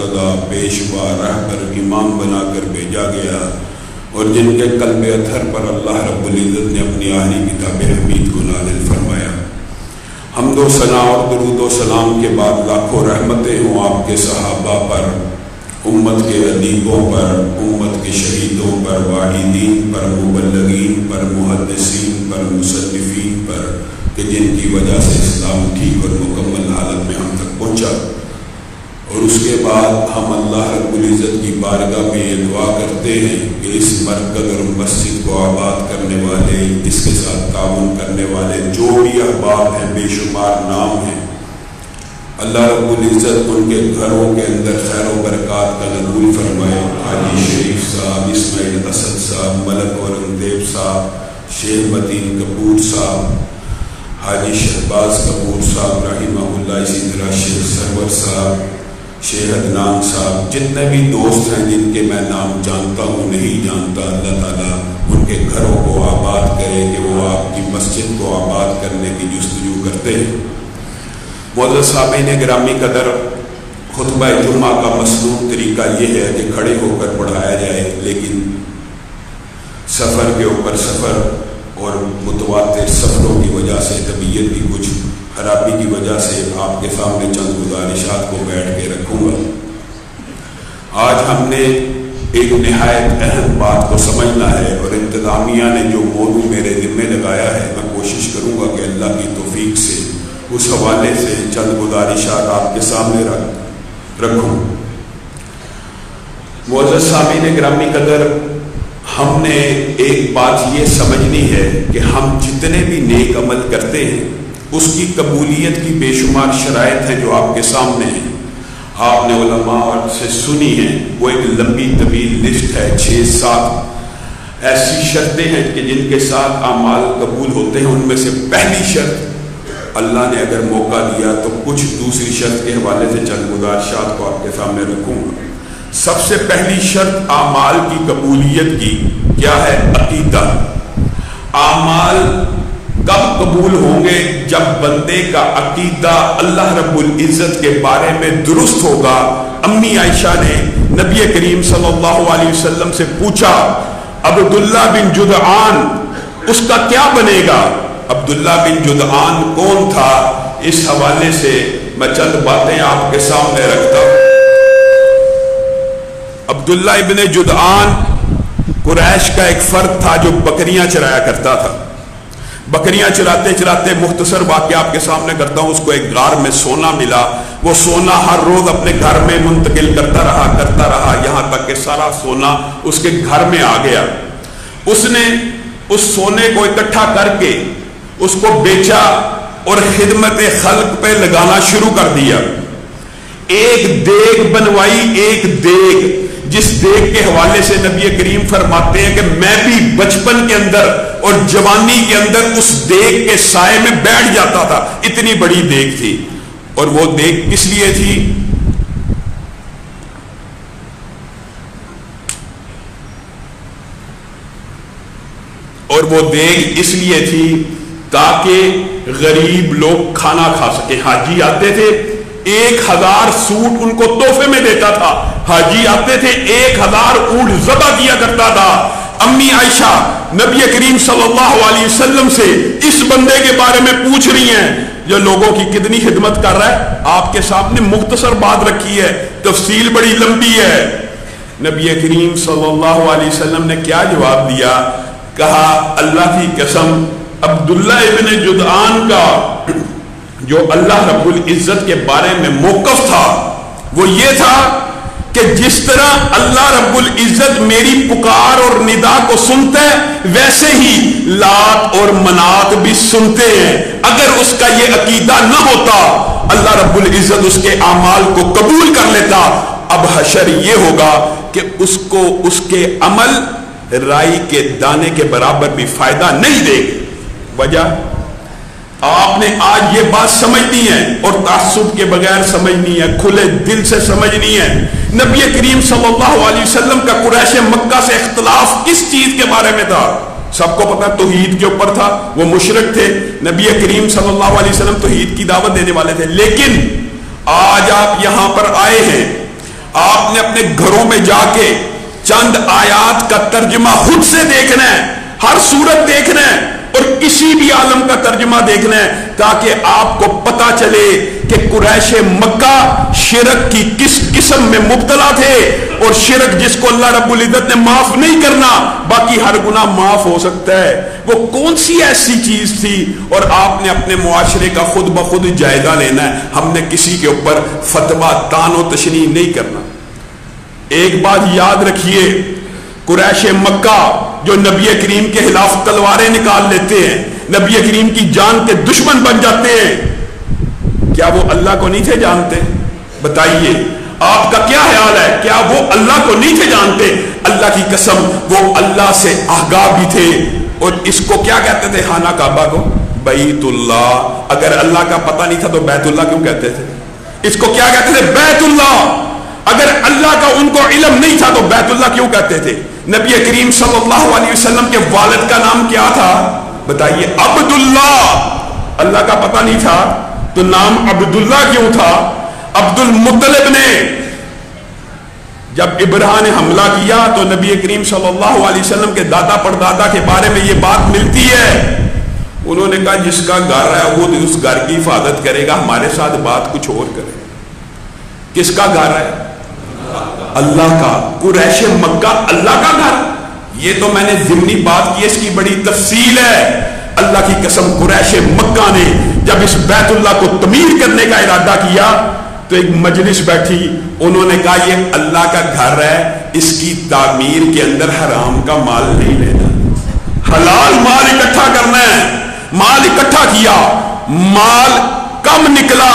مرتضی پیشوا رہبر امام بنا کر بھیجا گیا، اور جن کے قلب اطہر پر اللہ رب العزت نے اپنی آخری کتاب حمید کو نازل فرمایا۔ حمد و ثنا اور درود و سلام کے بعد لاکھوں رحمتیں ہوں آپ کے صحابہ پر، امت کے ادیبوں پر، امت کے شہیدوں پر، واعظین پر، مبلغین پر، محدثین پر، مصنفین پر، کہ جن کی وجہ سے اسلام ٹھیک اور مکمل حالت میں ہم تک پہنچا۔ اور اس کے بعد ہم اللہ رب العزت کی بارگاہ میں یہ دعا کرتے ہیں کہ اس مرکز اور مسجد کو آباد کرنے والے، اس کے ساتھ تعاون کرنے والے جو بھی احباب ہیں، بے شمار نام ہیں، اللہ رب العزت ان کے گھروں کے اندر خیر و برکات کا نزول فرمائے۔ حاجی شریف صاحب، اسماعیل اسد صاحب، ملک اورنگزیب صاحب، شیخ متین کپور صاحب، حاجی شہباز کپور صاحب رحمہ اللہ، اسی طرح شیخ سرور صاحب، شیخ عدنان صاحب، جتنے بھی دوست ہیں جن کے میں نام جانتا ہوں نہیں جانتا، اللہ تعالیٰ ان کے گھروں کو آباد کرے کہ وہ آپ کی مسجد کو آباد کرنے کی جستجو کرتے ہیں۔ معزز صاحبین گرامی قدر، خطبہ جمعہ کا مصنون طریقہ یہ ہے کہ کھڑے ہو کر پڑھایا جائے، لیکن سفر کے اوپر سفر اور متواتر سفروں کی وجہ سے، طبیعت کی کچھ خرابی کی وجہ سے آپ کے سامنے چند گزارشات کو بیٹھ کے رکھوں گا۔ آج ہم نے ایک نہایت اہم بات کو سمجھنا ہے، اور انتظامیہ نے جو موضوع میرے ذمہ لگایا ہے، میں کوشش کروں گا کہ اللہ کی توفیق سے اس حوالے سے چند گزارشات آپ کے سامنے رکھوں۔ معزز سامعین گرامی قدر، ہم نے ایک بات یہ سمجھنی ہے کہ ہم جتنے بھی نیک عمل کرتے ہیں اس کی قبولیت کی بے شمار شرائط ہیں جو آپ کے سامنے ہیں۔ آپ نے علماء سے سنی ہیں، وہ ایک لمبی طویل لسٹ ہے، 6-7 ایسی شرطیں ہیں کہ جن کے ساتھ اعمال قبول ہوتے ہیں۔ ان میں سے پہلی شرط، اللہ نے اگر موقع دیا تو کچھ دوسری شرط کے حوالے سے چند گزارشات کو آپ کے سامنے رکھوں گا۔ سب سے پہلی شرط اعمال کی قبولیت کی کیا ہے؟ عقیدہ۔ اعمال کب قبول ہوں گے؟ جب بندے کا عقیدہ اللہ رب العزت کے بارے میں درست ہوگا۔ امی عائشہ نے نبی کریم صلی اللہ علیہ وسلم سے پوچھا، عبداللہ بن جدعان اس کا کیا بنے گا؟ عبداللہ بن جدعان کون تھا؟ اس حوالے سے میں چند باتیں آپ کے سامنے رکھتا ہوں۔ عبداللہ ابن جدعان قریش کا ایک فرد تھا جو بکریاں چرایا کرتا تھا۔ بکریاں چراتے چراتے، مختصر واقعہ آپ کے سامنے کرتا ہوں، اس کو ایک غار میں سونا ملا۔ وہ سونا ہر روز اپنے گھر میں منتقل کرتا رہا یہاں تک کہ سارا سونا اس کے گھر میں آ گیا۔ اس نے اس سونے کو اکٹھا کر کے اس کو بیچا اور خدمت خلق پہ لگانا شروع کر دیا۔ ایک دیگ بنوائی، ایک دیگ، جس دیگ کے حوالے سے نبی کریم فرماتے ہیں کہ میں بھی بچپن کے اندر اور جوانی کے اندر اس دیگ کے سائے میں بیٹھ جاتا تھا، اتنی بڑی دیگ تھی۔ اور وہ دیگ کس لیے تھی؟ اور وہ دیگ اس لیے تھی تاکہ غریب لوگ کھانا کھا سکیں۔ حاجی آتے تھے، 1000 سوٹ ان کو تحفے میں دیتا تھا۔ حاجی آتے تھے، 1000 اونٹ ذبح کیا کرتا تھا۔ امی عائشہ نبی کریم صلی اللہ علیہ وسلم سے اس بندے کے بارے میں پوچھ رہی ہیں جو لوگوں کی کتنی خدمت کر رہا ہے۔ آپ کے سامنے مختصر بات رکھی ہے، تفصیل بڑی لمبی ہے۔ نبی کریم صلی اللہ علیہ وسلم نے کیا جواب دیا؟ کہا، اللہ کی قسم، عبداللہ ابن جدعان کا جو اللہ رب العزت کے بارے میں موقف تھا وہ یہ تھا کہ جس طرح اللہ رب العزت میری پکار اور ندا کو سنتا ہے ویسے ہی لات اور منات بھی سنتے ہیں۔ اگر اس کا یہ عقیدہ نہ ہوتا اللہ رب العزت اس کے اعمال کو قبول کر لیتا۔ اب حشر یہ ہوگا کہ اس کو اس کے عمل رائی کے دانے کے برابر بھی فائدہ نہیں دے گا۔ وجہ آپ نے آج یہ بات سمجھنی ہے اور تعصب کے بغیر سمجھنی ہے، کھلے دل سے سمجھنی ہے۔ نبی کریم صلی اللہ علیہ وسلم کا قریش مکہ سے اختلاف کس چیز کے بارے میں تھا؟ سب کو پتا توحید کے اوپر تھا، وہ مشرک تھے۔ نبی کریم صلی اللہ علیہ وسلم توحید کی دعوت دینے والے تھے، لیکن آج آپ یہاں پر آئے ہیں، آپ نے اپنے گھروں میں جا کے چند آیات کا ترجمہ خود سے دیکھنا ہے، ہر سورت دیکھنا ہے اور کسی بھی عالم کا ترجمہ دیکھنا ہے، تاکہ آپ کو پتا چلے کہ قریش مکہ شرک کی کس قسم میں مبتلا تھے، اور شرک جس کو اللہ رب العزت نے معاف نہیں کرنا، باقی ہر گناہ معاف ہو سکتا ہے، وہ کون سی ایسی چیز تھی، اور آپ نے اپنے معاشرے کا خود بخود جائزہ لینا ہے۔ ہم نے کسی کے اوپر فتویٰ تان و تشنیع نہیں کرنا۔ ایک بات یاد رکھیے، قریش مکہ جو نبی کریم کے خلاف تلواریں نکال لیتے ہیں، نبی کریم کی جان کے دشمن بن جاتے ہیں، کیا وہ اللہ کو نہیں تھے جانتے؟ بتائیے آپ کا کیا خیال ہے، کیا وہ اللہ کو نہیں تھے جانتے؟ اللہ کی قسم وہ اللہ سے آگاہ بھی تھے، اور اس کو کیا کہتے تھے؟ خانہ کعبہ کو بیت اللہ۔ اگر اللہ کا پتہ نہیں تھا تو بیت اللہ کیوں کہتے تھے؟ اس کو کیا کہتے تھے؟ بیت اللہ۔ اگر اللہ کا ان کو علم نہیں تھا تو بیت اللہ کیوں کہتے تھے؟ نبی کریم صلی اللہ علیہ وسلم کے والد کا نام کیا تھا؟ بتائیے، عبداللہ۔ اللہ کا پتہ نہیں تھا تو نام عبداللہ کیوں تھا؟ عبد المطلب نے جب ابراہ نے حملہ کیا تو نبی کریم صلی اللہ علیہ وسلم کے دادا پردادا کے بارے میں یہ بات ملتی ہے، انہوں نے کہا جس کا گھر ہے وہ اس گھر کی حفاظت کرے گا، ہمارے ساتھ بات کچھ اور کرے۔ کس کا گھر ہے؟ اللہ کا۔ قریش مکہ اللہ کا گھر۔ یہ تو میں نے ضمنی بات کی، اس کی بڑی تفصیل ہے۔ اللہ کی قسم قریش مکہ نے جب اس بیت اللہ کو تعمیر کرنے کا ارادہ کیا تو ایک مجلس بیٹھی، انہوں نے کہا یہ اللہ کا گھر ہے، اس کی تعمیر کے اندر حرام کا مال نہیں لینا، حلال مال اکٹھا کرنا ہے۔ مال اکٹھا کیا، مال کم نکلا۔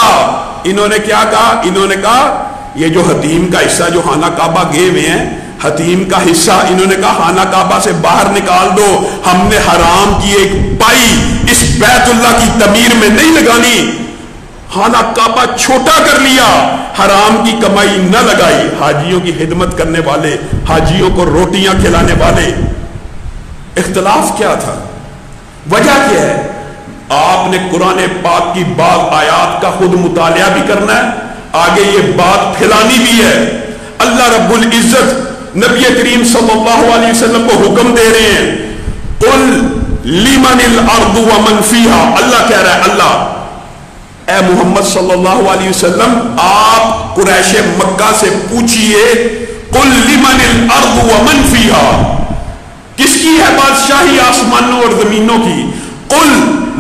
انہوں نے کیا کہا؟ انہوں نے کہا یہ جو حتیم کا حصہ جو خانہ کعبہ گئے ہوئے ہیں، حتیم کا حصہ، انہوں نے کہا خانہ کعبہ سے باہر نکال دو، ہم نے حرام کی ایک پائی اس بیت اللہ کی تعمیر میں نہیں لگانی۔ خانہ کعبہ چھوٹا کر لیا، حرام کی کمائی نہ لگائی۔ حاجیوں کی خدمت کرنے والے، حاجیوں کو روٹیاں کھلانے والے۔ اختلاف کیا تھا؟ وجہ کیا ہے؟ آپ نے قرآن پاک کی بعض آیات کا خود مطالعہ بھی کرنا ہے، آگے یہ بات پھیلانی بھی ہے۔ اللہ رب العزت نبی کریم صلی اللہ علیہ وسلم کو حکم دے رہے ہیں، قل لمن الارض ومن فیہا۔ اللہ کہہ رہا ہے، اللہ اے محمد صلی اللہ علیہ وسلم آپ قریش مکہ سے پوچھئے، قل لمن الارض ومن فیہا، کس کی ہے بادشاہی آسمانوں اور زمینوں کی؟ قل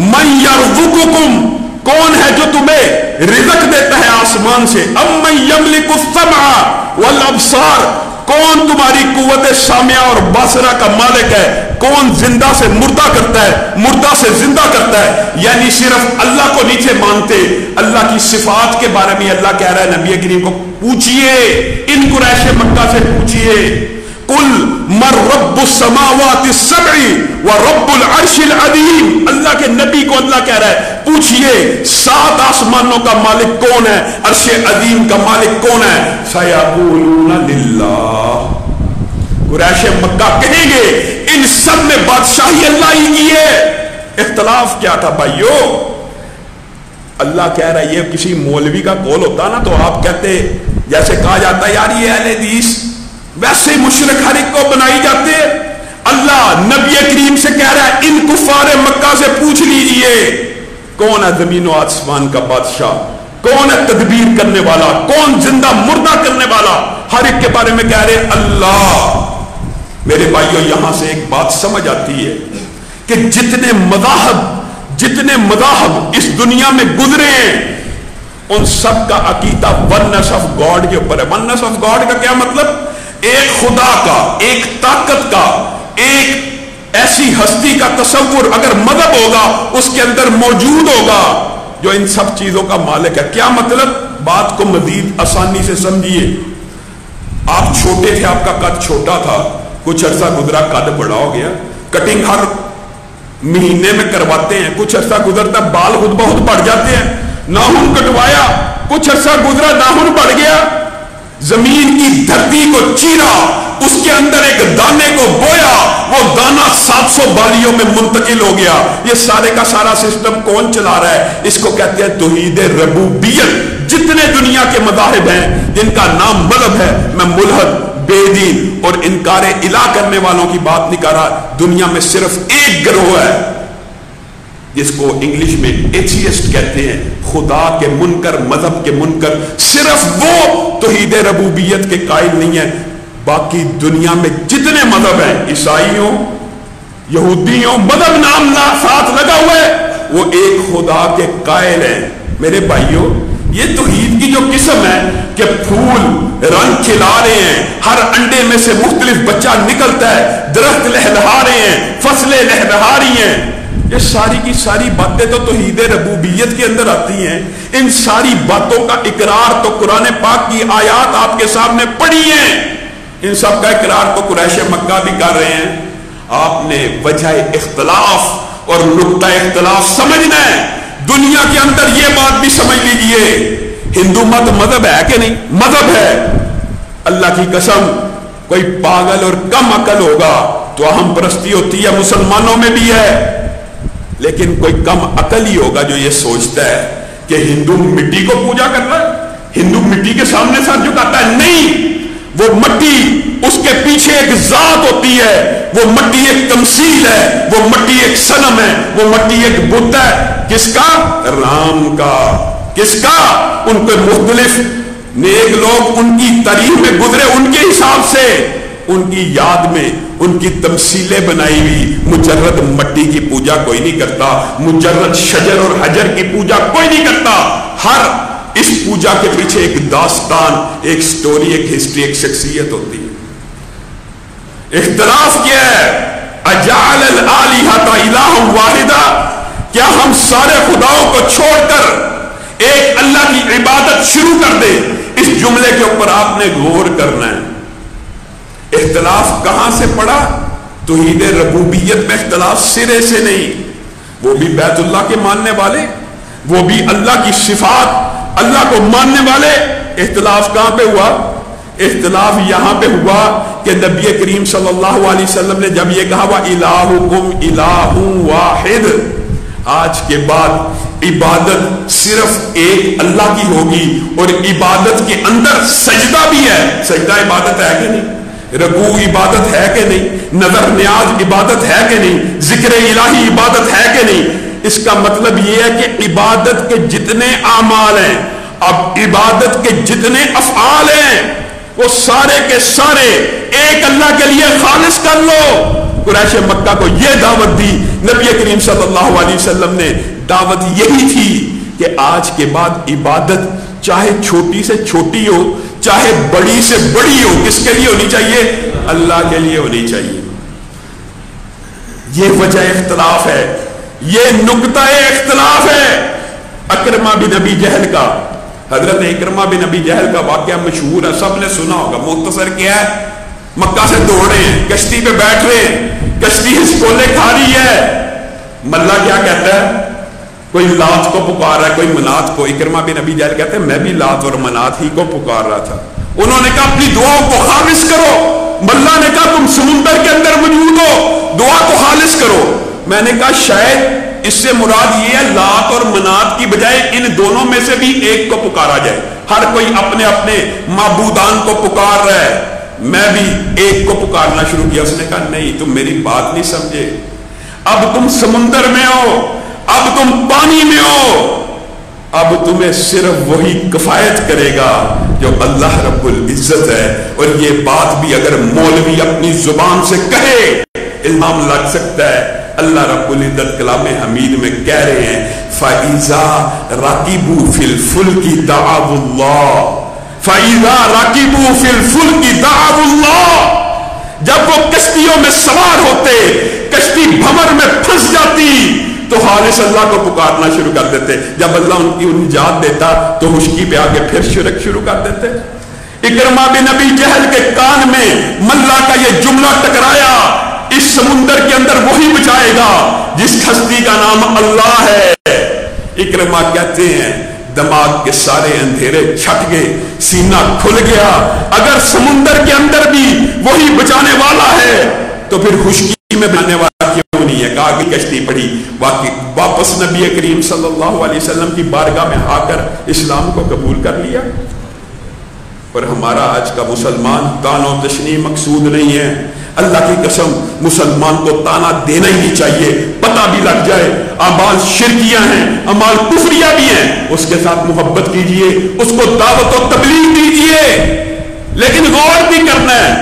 من یرزقکم، کون ہے جو تمہیں رزق دیتا ہے آسمان سے؟ امن یملک السمع والابصار، کون تمہاری قوت سامعہ اور باصرہ کا مالک ہے؟ کون زندہ سے مردہ کرتا ہے، مردہ سے زندہ کرتا ہے؟ یعنی صرف اللہ کو نیچے مانتے، اللہ کی صفات کے بارے میں اللہ کہہ رہا ہے نبی کریم کو پوچھئے، ان قریش مکہ سے پوچھئے، قل من رب السماوات السبع ورب العرش العظیم۔ اللہ کے نبی کو اللہ کہہ رہا ہے پوچھئے 7 آسمانوں کا مالک کون ہے، عرش عظیم کا مالک کون ہے؟ سیقولون للہ، قریش مکہ کہیں گے ان سب میں بادشاہی اللہ ہی کی ہے۔ اختلاف کیا تھا بھائیو؟ اللہ کہہ رہا ہے، یہ کسی مولوی کا قول ہوتا نا تو آپ کہتے، جیسے کہا جاتا ہے یار یہ اہل حدیث ویسے مشرک ہر ایک کو بنائی جاتے۔ اللہ نبی کریم سے کہہ رہا ہے ان کفار مکہ سے پوچھ لیجئے کون ہے زمین و آسمان کا بادشاہ، کون ہے تدبیر کرنے والا، کون زندہ مردہ کرنے والا، ہر ایک کے بارے میں کہہ رہے اللہ۔ میرے بھائیوں یہاں سے ایک بات سمجھ آتی ہے کہ جتنے مذاہب اس دنیا میں گزرے ہیں ان سب کا عقیدہ ونس آف گاڈ کے اوپر ہے۔ ونس آف گاڈ کا کیا مطلب؟ ایک خدا کا، ایک طاقت کا، ایک ایسی ہستی کا تصور اگر مذہب ہوگا اس کے اندر موجود ہوگا جو ان سب چیزوں کا مالک ہے۔ کیا مطلب؟ بات کو مزید آسانی سے سمجھیے۔ آپ چھوٹے تھے، آپ کا قد چھوٹا تھا، کچھ عرصہ گزرا قد بڑا ہو گیا، کٹنگ ہر مہینے میں کرواتے ہیں، کچھ عرصہ گزرتا بال خود بہت بڑھ جاتے ہیں، ناخن کٹوایا، کچھ عرصہ گزرا ناخن بڑھ گیا، زمین کی دھرتی کو چیرا، اس کے اندر ایک دانے کو بویا، وہ دانہ 700 بالیوں میں منتقل ہو گیا۔ یہ سارے کا سارا سسٹم کون چلا رہا ہے؟ اس کو کہتے ہیں توحید ربوبیت۔ جتنے دنیا کے مذاہب ہیں جن کا نام مذہب ہے، میں ملحد، بے دین اور انکار الہ کرنے والوں کی بات نہیں کر رہا. دنیا میں صرف ایک گروہ ہے جس کو انگلش میں ایتھیسٹ کہتے ہیں، خدا کے منکر، مذہب کے منکر. صرف وہ توحید ربوبیت کے قائل نہیں ہے. باقی دنیا میں جتنے مذہب ہیں، عیسائیوں، یہودیوں، مذہب نام ساتھ لگا ہوا ہے، وہ ایک خدا کے قائل ہیں. میرے بھائیوں، یہ توحید کی جو قسم ہے کہ پھول رنگ کھلا رہے ہیں، ہر انڈے میں سے مختلف بچہ نکلتا ہے، درخت لہلہا رہے ہیں، فصلیں لہلہا رہی ہیں، یہ ساری کی ساری باتیں تو توحید ربوبیت کے اندر آتی ہیں. ان ساری باتوں کا اقرار تو قرآن پاک کی آیات آپ کے سامنے پڑھی ہیں. ان سب کا اقرار تو قریش مکہ بھی کر رہے ہیں. آپ نے وجہ اختلاف اور نقطہ اختلاف سمجھنا ہے. دنیا کے اندر یہ بات بھی سمجھ لیجئے، ہندو مت مذہب ہے کہ نہیں؟ مذہب ہے. اللہ کی قسم، کوئی پاگل اور کم عقل ہوگا تو اہم پرستی ہوتی ہے، مسلمانوں میں بھی ہے، لیکن کوئی کم عقل ہی ہوگا جو یہ سوچتا ہے کہ ہندو مٹی کو پوجا کر رہا ہے، ہندو مٹی کے سامنے سر جھکاتا ہے. نہیں، وہ مٹی، اس کے پیچھے ایک ذات ہوتی ہے، وہ مٹی ایک تمثیل ہے، وہ مٹی ایک صنم ہے، وہ مٹی ایک بت ہے. کس کا؟ رام کا. کس کا؟ ان کے مختلف نیک لوگ ان کی تاریخ میں گزرے، ان کے حساب سے، ان کی یاد میں ان کی تمثیلیں بنائی ہوئی. مجرد مٹی کی پوجا کوئی نہیں کرتا، مجرد شجر اور حجر کی پوجا کوئی نہیں کرتا. ہر اس پوجا کے پیچھے ایک داستان، ایک سٹوری، ایک ہسٹری، ایک شخصیت ہوتی ہے. اختلاف کیا ہے؟ اجعل الالہۃ الہا واحدا، کیا ہم سارے خداؤں کو چھوڑ کر ایک اللہ کی عبادت شروع کر دیں؟ اس جملے کے اوپر آپ نے غور کرنا ہے. اختلاف کہاں سے پڑا؟ توحید ربوبیت میں اختلاف سرے سے نہیں. وہ بھی بیت اللہ کے ماننے والے، وہ بھی اللہ کی صفات، اللہ کو ماننے والے. اختلاف کہاں پہ ہوا؟ اختلاف یہاں پہ ہوا کہ نبی کریم صلی اللہ علیہ وسلم نے جب یہ کہا وَإِلَٰهُكُمْ إِلَٰهٌ وَاحِدٌ، آج کے بعد عبادت صرف ایک اللہ کی ہوگی، اور عبادت کے اندر سجدہ بھی ہے. سجدہ عبادت ہے کہ نہیں؟ رکوع عبادت ہے کہ نہیں؟ نظر نیاز عبادت ہے کہ نہیں؟ ذکر الہی عبادت ہے کہ نہیں؟ اس کا مطلب یہ ہے کہ عبادت کے جتنے اعمال ہیں، اب عبادت کے جتنے افعال ہیں، وہ سارے کے سارے ایک اللہ کے لیے خالص کر لو. قریش مکہ کو یہ دعوت دی. نبی کریم صلی اللہ علیہ وسلم نے دعوت یہی تھی کہ آج کے بعد عبادت چاہے چھوٹی سے چھوٹی ہو، چاہے بڑی سے بڑی ہو، کس کے لیے ہونی چاہیے؟ اللہ کے لیے ہونی چاہیے. یہ وجہ اختلاف ہے، یہ نقطہ اختلاف ہے. اکرمہ بن ابی جہل کا، حضرت اکرمہ بن ابی جہل کا واقعہ مشہور ہے، سب نے سنا ہوگا. مختصر کیا ہے؟ مکہ سے دوڑ رہے ہیں، کشتی پہ بیٹھ رہے ہیں، کشتی ہچکولے کھا رہی ہے. ملا کیا کہتا ہے؟ کوئی لات کو پکار رہا ہے، کوئی منات کو. اکرمہ بن ابی جہل کہتے ہیں میں بھی لات اور منات ہی کو پکار رہا تھا. انہوں نے کہا اپنی دعاؤں کو خالص کرو. ملا نے کہا تم سمندر کے اندر موجود ہو، دعا کو خالص کرو. میں نے کہا شاید اس سے مراد یہ ہے لات اور منات کی بجائے ان دونوں میں سے بھی ایک کو پکارا جائے. ہر کوئی اپنے اپنے معبودان کو پکار رہا ہے، میں بھی ایک کو پکارنا شروع کیا. اس نے کہا نہیں، تم میری بات نہیں سمجھے. اب تم سمندر میں ہو، اب تم پانی میں ہو، اب تمہیں صرف وہی کفایت کرے گا جو اللہ رب العزت ہے. اور یہ بات بھی اگر مولوی اپنی زبان سے کہے الزام لگ سکتا ہے. اللہ رب العزت کلام حمید میں کہہ رہے ہیں فَإِذَا رَكِبُوا فِي الْفُلْكِ دَعَوُا اللَّهَ فَإِذَا رَكِبُوا فِي الْفُلْكِ دَعَوُا اللَّهَ. جب وہ کشتیوں میں سوار ہوتے، کشتی بھنور میں پھنس جاتی تو خالص اللہ کو پکارنا شروع کر دیتے. جب اللہ ان کی نجات دیتا تو خشکی پہ آگے پھر شرک شروع کر دیتے. اکرمہ بن ابی جہل کے کان میں ملا کا یہ جملہ ٹکرایا، اس سمندر کے اندر وہی بچائے گا جس ہستی کا نام اللہ ہے. اکرمہ کہتے ہیں دماغ کے سارے اندھیرے چھٹ گئے، سینہ کھل گیا. اگر سمندر کے اندر بھی وہی بچانے والا ہے تو پھر خشکی میں بچانے والا کیوں نہیں ہے؟ کہا کہ کشتی پڑی کری، واپس نبی کریم صلی اللہ علیہ وسلم کی بارگاہ میں آ کر اسلام کو قبول کر لیا۔ پر ہمارا آج کا مسلمان تان و تشنیع مقصود نہیں ہے۔ اللہ کی قسم مسلمان کو تانا دینا ہی نہیں چاہیے، پتہ بھی لگ جائے اعمال شرکیہ ہیں، اعمال کفریہ بھی ہیں، اس کے ساتھ محبت کیجئے، اس کو دعوت و تبلیغ دیجئے، لیکن غور بھی کرنا ہے۔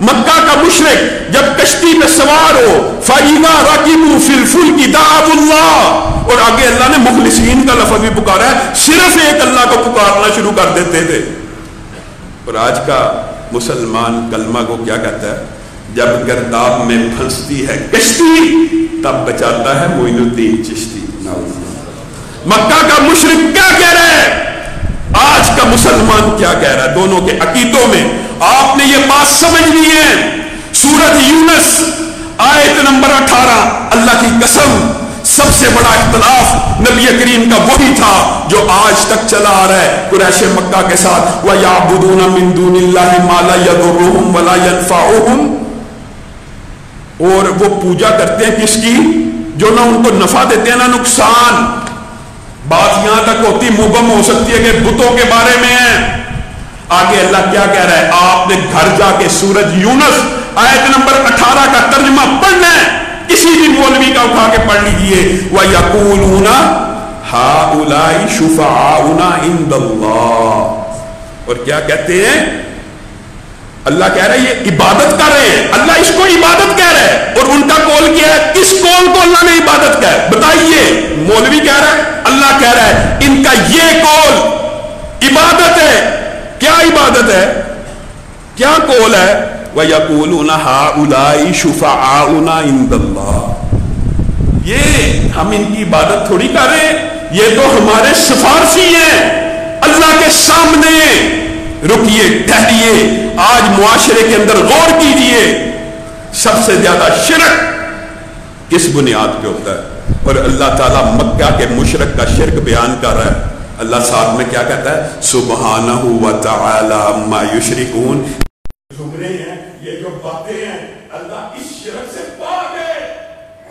مکہ کا مشرک جب کشتی میں سوار ہو فَإِذَا رَكِبُوا فِي الْفُلْكِ دَعَوُا اللَّهَ، اور آگے اللہ نے مخلصین کا لفظ بھی پکارا ہے، صرف ایک اللہ کو پکارنا شروع کر دیتے تھے۔ اور آج کا مسلمان کلمہ کو کیا کہتا ہے؟ جب گرداب میں پھنستی ہے کشتی تب بچاتا ہے معین الدین چشتی۔ مکہ کا مشرک کیا کہہ رہا ہے، آج کا مسلمان کیا کہہ رہا ہے؟ دونوں کے عقیدوں میں آپ نے یہ بات سمجھنی ہے۔ سورۃ یونس آیت نمبر 18، اللہ کی قسم سب سے بڑا اختلاف نبی کریم کا وہی تھا جو آج تک چلا آ رہا ہے قریش مکہ کے ساتھ، وَيَعْبُدُونَ مِن دُونِ اللَّهِ مَا لَا يَضُرُّهُمْ وَلَا يَنفَعُهُمْ، اور وہ پوجا کرتے ہیں کس کی؟ جو نہ ان کو نفع دیتے ہیں نہ نقصان۔ بات یہاں تک ہوتی مبہم ہو سکتی ہے کہ بتوں کے بارے میں ہے۔ آگے اللہ کیا کہہ رہا ہے؟ آپ نے گھر جا کے سورۃ یونس آیت نمبر 18 کا ترجمہ پڑھنا ہے، کسی بھی مولوی کا اٹھا کے پڑھ لیجئے۔ وَيَقُولُونَ هَؤُلَاءِ شُفَعَاؤُنَا عِندَ اللَّهِ، اور کیا کہتے ہیں؟ اللہ کہہ رہا ہے یہ عبادت کر رہے ہیں، اللہ اس کو عبادت کہہ رہا ہے، اور ان کا قول کیا ہے؟ کس قول کو اللہ نے عبادت کہا ہے؟ بتائیے۔ مولوی کہہ رہا ہے، اللہ کہہ رہا ہے ان کا یہ قول عبادت ہے۔ کیا عبادت ہے؟ کیا قول ہے؟ وَيَقُولُونَ هَؤُلَاءِ شُفَعَاؤُنَا عِندَ اللَّهِ، یہ ہم ان کی عبادت تھوڑی کر رہے ہیں، یہ تو ہمارے سفارشی ہیں اللہ کے سامنے۔ رکیے، ٹھہریے، آج معاشرے کے اندر غور کیجئے، سب سے زیادہ شرک کس بنیاد پہ ہوتا ہے؟ اور اللہ تعالیٰ مکہ کے مشرک کا شرک بیان کر رہا ہے۔ اللہ ساتھ میں کیا کہتا ہے؟ سبحانہ وتعالی عما یشرکون، جملے ہیں یہ جو باتیں ہیں اللہ اس شرک سے پاک ہے۔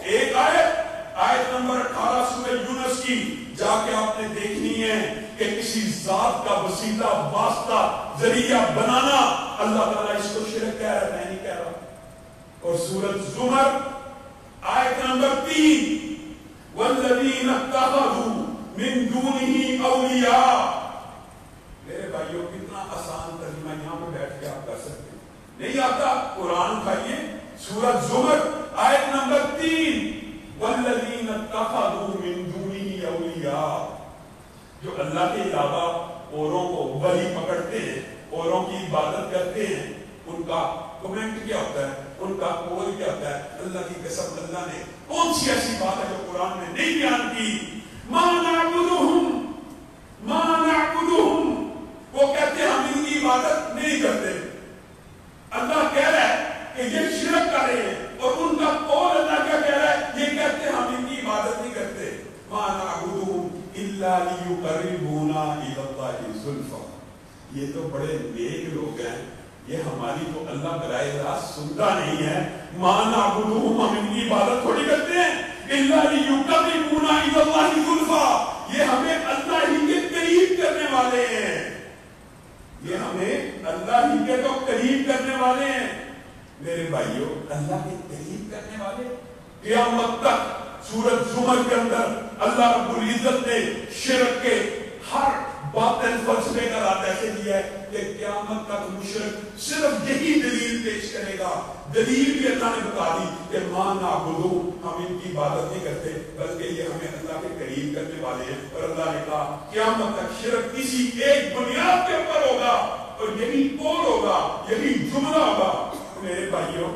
ایک آیت نمبر 18 سورہ یونس کی جا کے آپ نے دیکھنی ہے کہ کسی ذات کا وسیلہ واسطہ ذریعہ بنانا اللہ تعالیٰ اس کو شرک کہہ رہا ہے، میں نہیں کہہ رہا۔ اور سورۃ زمر آیت نمبر 3، وَالَّذِينَ اتَّخَذُوا مِن دُونِهِ أَوْلِيَاءَ، میرے بھائیوں کتنا آسان ترجمہ یہاں پہ بیٹھ کے آپ کر سکتے ہیں، نہیں آتا قرآن کھائیے۔ سورۃ زمر آیت نمبر 3، وَالَّذِينَ اتَّخَذُوا مِن دُونِهِ أَوْلِيَاءَ، جو اللہ کے علاوہ اوروں کو ولی پکڑتے ہیں، اوروں کی عبادت کرتے ہیں، ان کا کمنٹ کیا ہوتا ہے، ان کا قول کیا ہوتا ہے؟ اللہ کی قسم اللہ نے کون سی ایسی بات ہے جو قرآن میں نہیں بیان کی؟ ما نعبدہم، ما نعبدہم، وہ کہتے ہیں ہم ان کی عبادت نہیں کرتے۔ اللہ کہہ رہا ہے کہ یہ شرک کر رہے ہیں، اور ان کا قول اللہ کیا کہہ رہا ہے؟ یہ کہتے ہیں ہم ان کی عبادت نہیں کرتے۔ ما نعبدہم الا لیقربونا الی اللہ زلفی، یہ تو بڑے نیک لوگ ہیں، یہ ہماری تو اللہ براہ راست سنتا نہیں ہے۔ ما نعبدہم، ہم ان کی عبادت تھوڑی کرتے ہیں، الا لیقربونا الی اللہ زلفی، یہ ہمیں اللہ ہی کے قریب کرنے والے ہیں، یہ ہمیں اللہ ہی کے تو قریب کرنے والے ہیں۔ میرے بھائیوں اللہ کے قریب کرنے والے قیامت تک سورۃ زمر کے اندر اللہ رب العزت نے شرک کے ہر باطل فلسفے کا رات ایسے دیا ہے کہ قیامت تک مشرک صرف یہی دلیل پیش کرے گا۔ دلیل بھی اللہ نے بتا دی کہ ما نعبدو، ہم ان کی عبادت نہیں کرتے بلکہ یہ ہمیں اللہ کے قریب کرنے والے ہیں۔ اور اللہ نے کہا قیامت تک شرک کسی ایک بنیاد کے اوپر ہوگا، اور یہی قول ہوگا، یہی جملہ ہوگا۔ میرے بھائیوں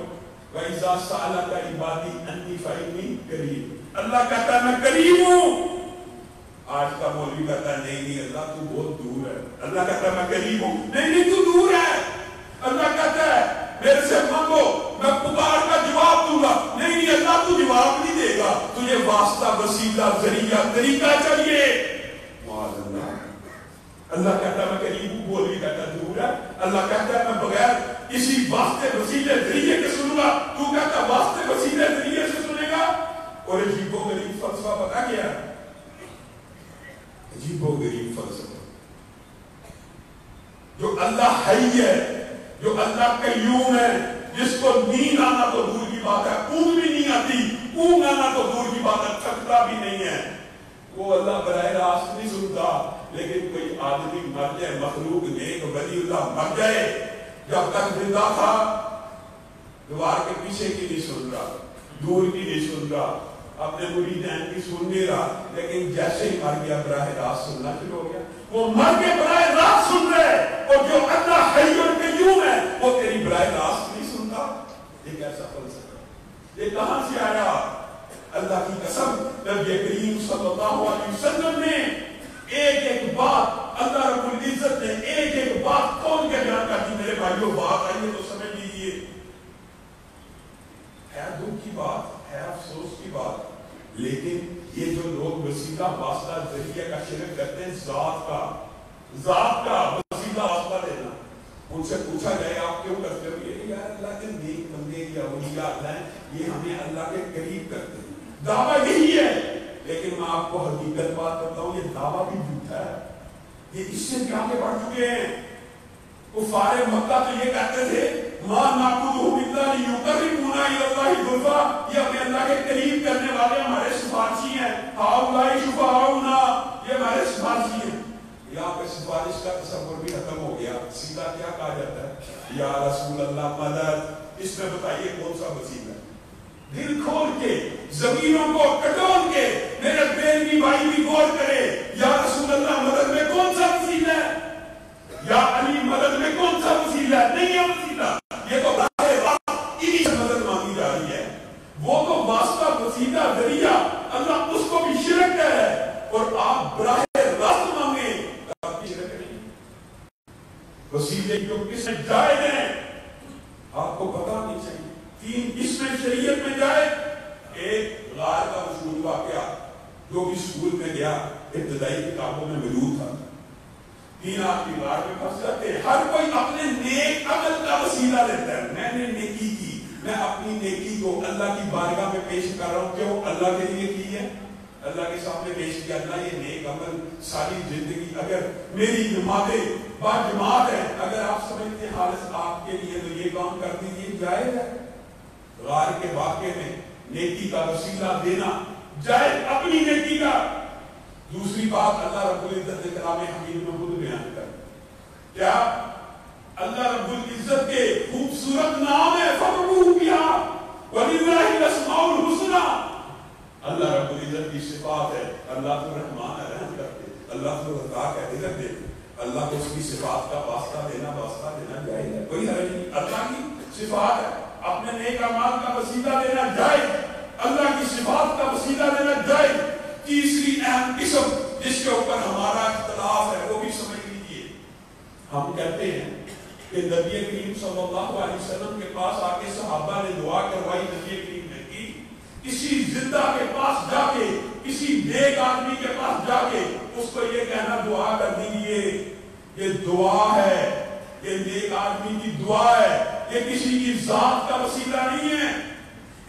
وَإِذَا سَأَلَكَ عِبَادِي عَنِّي فَإِنِّي قَرِيبٌ، اللہ کہتا ہے میں قریب ہوں۔ آج کا مولوی کہتا ہے نہیں نہیں اللہ تو بہت دور ہے، اللہ کہتا ہے میں قریب ہوں، نہیں نہیں تو دور ہے۔ اللہ کہتا ہے میرے سے مانگو میں پکار کا جواب دوں گا، نہیں نہیں اللہ تو جواب نہیں دے گا، تجھے واسطہ وسیلہ ذریعہ طریقہ چاہیے۔ معاذ اللہ، اللہ کہتا ہے میں قریب ہوں، مولوی کہتا ہے دور ہے۔ اللہ کہتا ہے میں بغیر اسی واسطے وسیلے ذریعے کے سنوں گا، تو کہتا ہے واسطے وسیلے ذریعے سے سنے گا۔ اور عجیب و غریب فلسفہ پتا کیا ہے؟ عجیب و غریب فلسفہ جو اللہ حی ہے، جو اللہ قیوم ہے، جس کو نیند آنا تو دور کی بات ہے، اونگ بھی نہیں آتی، اونگ آنا تو دور کی بات ہے، تھکتا بھی نہیں ہے، وہ اللہ براہ راست نہیں سنتا. لیکن کوئی آدمی مر جائے، مخلوق نیک ولی اللہ مر جائے، جب تک زندہ تھا دیوار کے پیچھے کی نہیں سن رہا، دور کی نہیں سن رہا، اپنے مریدین کی سن نہیں رہا، لیکن جیسے ہی مر گیا براہ راست سننا شروع ہو گیا. وہ مر کے براہ راست سن رہے، اور جو اللہ حی اور قیوم ہے وہ تیری براہ راست نہیں سنتا. یہ کیسا فلسفہ؟ یہ کہاں سے آیا؟ اللہ کی قسم نبی کریم صلی اللہ علیہ وسلم نے ایک ایک بات، اللہ رب العزت نے ایک ایک بات کون کے بیان کر دی. میرے بھائیوں بات آئیے تو سمجھ لیجیے، ہے دکھ کی بات، ہے افسوس کی بات، لیکن یہ جو لوگ وسیلہ واسطہ ذریعہ کا شرک کرتے ہیں، ذات کا وسیلہ واسطہ دینا، ان سے پوچھا جائے آپ کیوں کرتے ہو؟ یہ یار اللہ کے نیک بندے یا اولیاء اللہ ہیں، یہ ہمیں اللہ کے قریب کرتے ہیں، دعویٰ یہی ہے. لیکن میں آپ کو حقیقت بات بتاؤں، یہ دعویٰ بھی جھوٹا ہے. یہ اس سے بھی آگے بڑھ چکے ہیں. کفار مکہ تو یہ کہتے تھے مَا نَعْبُدُهُمْ إِلَّا لِيُقَرِّبُونَا إِلَى اللَّهِ زُلْفَىٰ، یہ ہمیں اللہ کے قریب کرنے والے ہمارے سفارشی ہیں. هَؤُلَاءِ شُفَعَاؤُنَا، یہ ہمارے سفارشی ہیں. یہاں پہ سفارش کا تصور بھی ختم ہو گیا. سیدھا کیا کہا جاتا ہے؟ یا رسول اللہ مدد. اس میں بتائیے کون سا وسیلہ ہے؟ دل کھول کے، زمینوں کو کٹول کے، میرے بیٹی بھائی بھی غور کرے، یا رسول اللہ مدد میں کون سا وسیلہ ہے؟ یا علی مدد میں کون سا وسیلہ ہے؟ نہیں ہے وسیلہ. یہ تو براہ راست انہی سے مدد مانگی جا رہی ہے. وہ تو واسطہ وسیلہ ذریعہ اللہ اس کو بھی شرک ہے، اور آپ براہ راست مانگے تو آپ کی شرک نہیں. وسیلے جو کس میں جائز ہیں آپ کو پتا نہیں چاہیے. 3 قسمیں شریعت میں جائے. ایک غار کا مشہور واقعہ جو بھی اسکول میں گیا ابتدائی کتابوں میں موجود تھا. 3 آدمی غار میں پھنس جاتے ہیں. ہر کوئی اپنے نیک عمل کا وسیلہ لیتا ہے. میں نے نیکی کی، میں اپنی نیکی کو اللہ کی بارگاہ میں پیش کر رہا ہوں. کیوں؟ اللہ کے لیے کی ہے، اللہ کے سامنے پیش کیا. اللہ یہ نیک عمل ساری زندگی اگر میری نمازیں با جماعت ہے، اگر آپ سمجھتے ہیں خالص آپ کے لیے تو یہ کام کر دیجیے، جائز ہے. غار کے واقعے میں نیکی کا وسیلہ دینا جائز، اپنی نیکی کا. دوسری بات اللہ رب العزت نے کلام حکیم میں خود بیان کر کیا؟ اللہ رب العزت کے خوبصورت نام ہے فَقْرُوا بِهَا وَلِلَّهِ الْأَسْمَاءُ الْحُسْنَى. اللہ رب العزت کی صفات ہے. اللہ تو رحمان ہے، رحم کرتے. اللہ تو رضاق ہے، رزق دیتے. اللہ کو اس کی صفات کا واسطہ دینا جائز ہے، کوئی حرج نہیں. اللہ کی صفات ہے، اپنے نیک اعمال کا وسیلہ دینا جائز، اللہ کی صفات کا وسیلہ دینا جائز. تیسری اہم قسم جس کے اوپر ہمارا اختلاف ہے وہ بھی سمجھ لیجیے. ہم کہتے ہیں کہ نبی کریم صلی اللہ علیہ وسلم کے پاس آ کے صحابہ نے دعا کروائی، نبی کریم نے کی. کسی زندہ کے پاس جا کے، کسی نیک آدمی کے پاس جا کے اس کو یہ کہنا دعا کر دیجیے، یہ دعا ہے، یہ نیک آدمی کی دعا ہے، یہ کسی کی ذات کا وسیلہ نہیں ہے.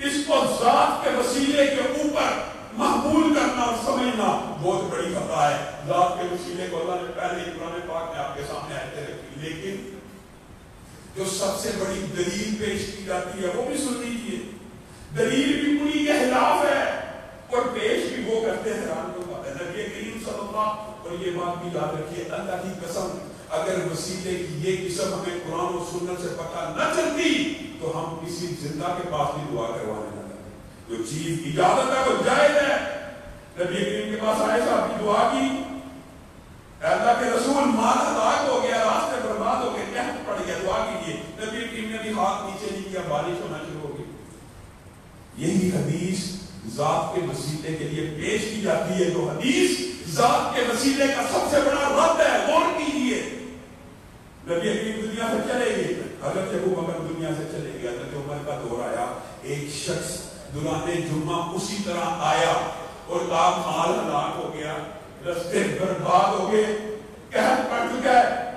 اس کو ذات کے وسیلے کے اوپر محمول کرنا اور سمجھنا بہت بڑی خطا ہے. ذات کے وسیلے کو اللہ نے پہلے ہی قرآن پاک میں آپ کے سامنے آیتیں رکھی، لیکن جو سب سے بڑی دلیل پیش کی جاتی ہے وہ بھی سن لیجیے. دلیل بھی انہی کے خلاف ہے اور پیش بھی وہ کرتے ہیں حیران کو بات ہے. نبی کریم صلی اللہ، اور یہ بات بھی یاد رکھیے اللہ کی قسم اگر وسیلے کی یہ قسم ہمیں قرآن و سنت سے پتہ نہ چلتی تو ہم کسی زندہ کے پاس بھی دعا کروانے نہ لگتے. جو چیز اجازت ہے وہ جائز ہے. نبی کریم کے پاس آئے صاحب کی دعا کی، اللہ کے رسول مال ہلاک ہو گیا، راستے برباد ہو گئے، قحط پڑ گیا، دعا کیجیے. نبی کریم نے بھی ہاتھ نیچے نہیں کیا، بارش ہونا شروع ہو گئی. یہی حدیث ذات کے وسیلے کے لیے پیش کی جاتی ہے. جو حدیث ذات کے وسیلے کا سب سے بڑا رد ہے، غور کیجیے. نبی کریم دنیا سے چلے گئے، حضرت ابو بکر دنیا سے چلے گئے، حضرت عمر کا دور آیا. ایک شخص دوران جمعہ اسی طرح آیا اور آپ مال ہلاک ہو گیا، رستے برباد ہو گئے، قحط پڑ چکا ہے.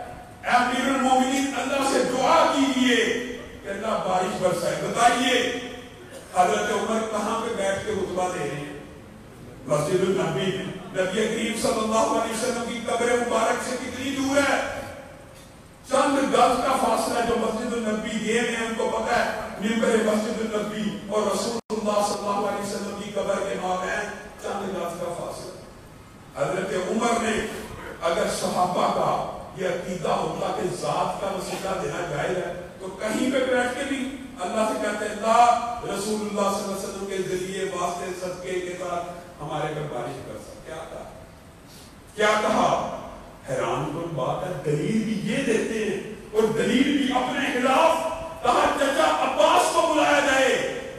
اے امیر المومنین اللہ سے دعا کیجیے کہ اللہ بارش برسائے. بتائیے حضرت عمر کہاں پہ بیٹھ کے خطبہ دے رہے ہیں؟ مسجد النبی میں. نبی کریم صلی اللہ علیہ وسلم کی قبر مبارک سے کتنی دور ہے؟ چند گز کا فاصلہ. جو مسجد النبی گئے ہیں ان کو پتہ ہے منبر مسجد النبی اور رسول اللہ صلی اللہ علیہ وسلم کی قبر کے مابین چند گز کا فاصلہ. حضرت عمر نے اگر صحابہ کا یہ عقیدہ ہوتا کہ ذات کا وسیلہ دینا جائز ہے تو کہیں پہ بیٹھ کے بھی اللہ سے کہتے ہیں اللہ رسول اللہ صلی اللہ علیہ وسلم کے ذریعے واسطے صدقے کے ساتھ ہمارے پر بارش کر سکتے. کیا کہا؟ حیران کن بات ہے. دلیل بھی یہ دیتے ہیں اور دلیل بھی اپنے خلاف. کہا چچا عباس کو بلایا جائے.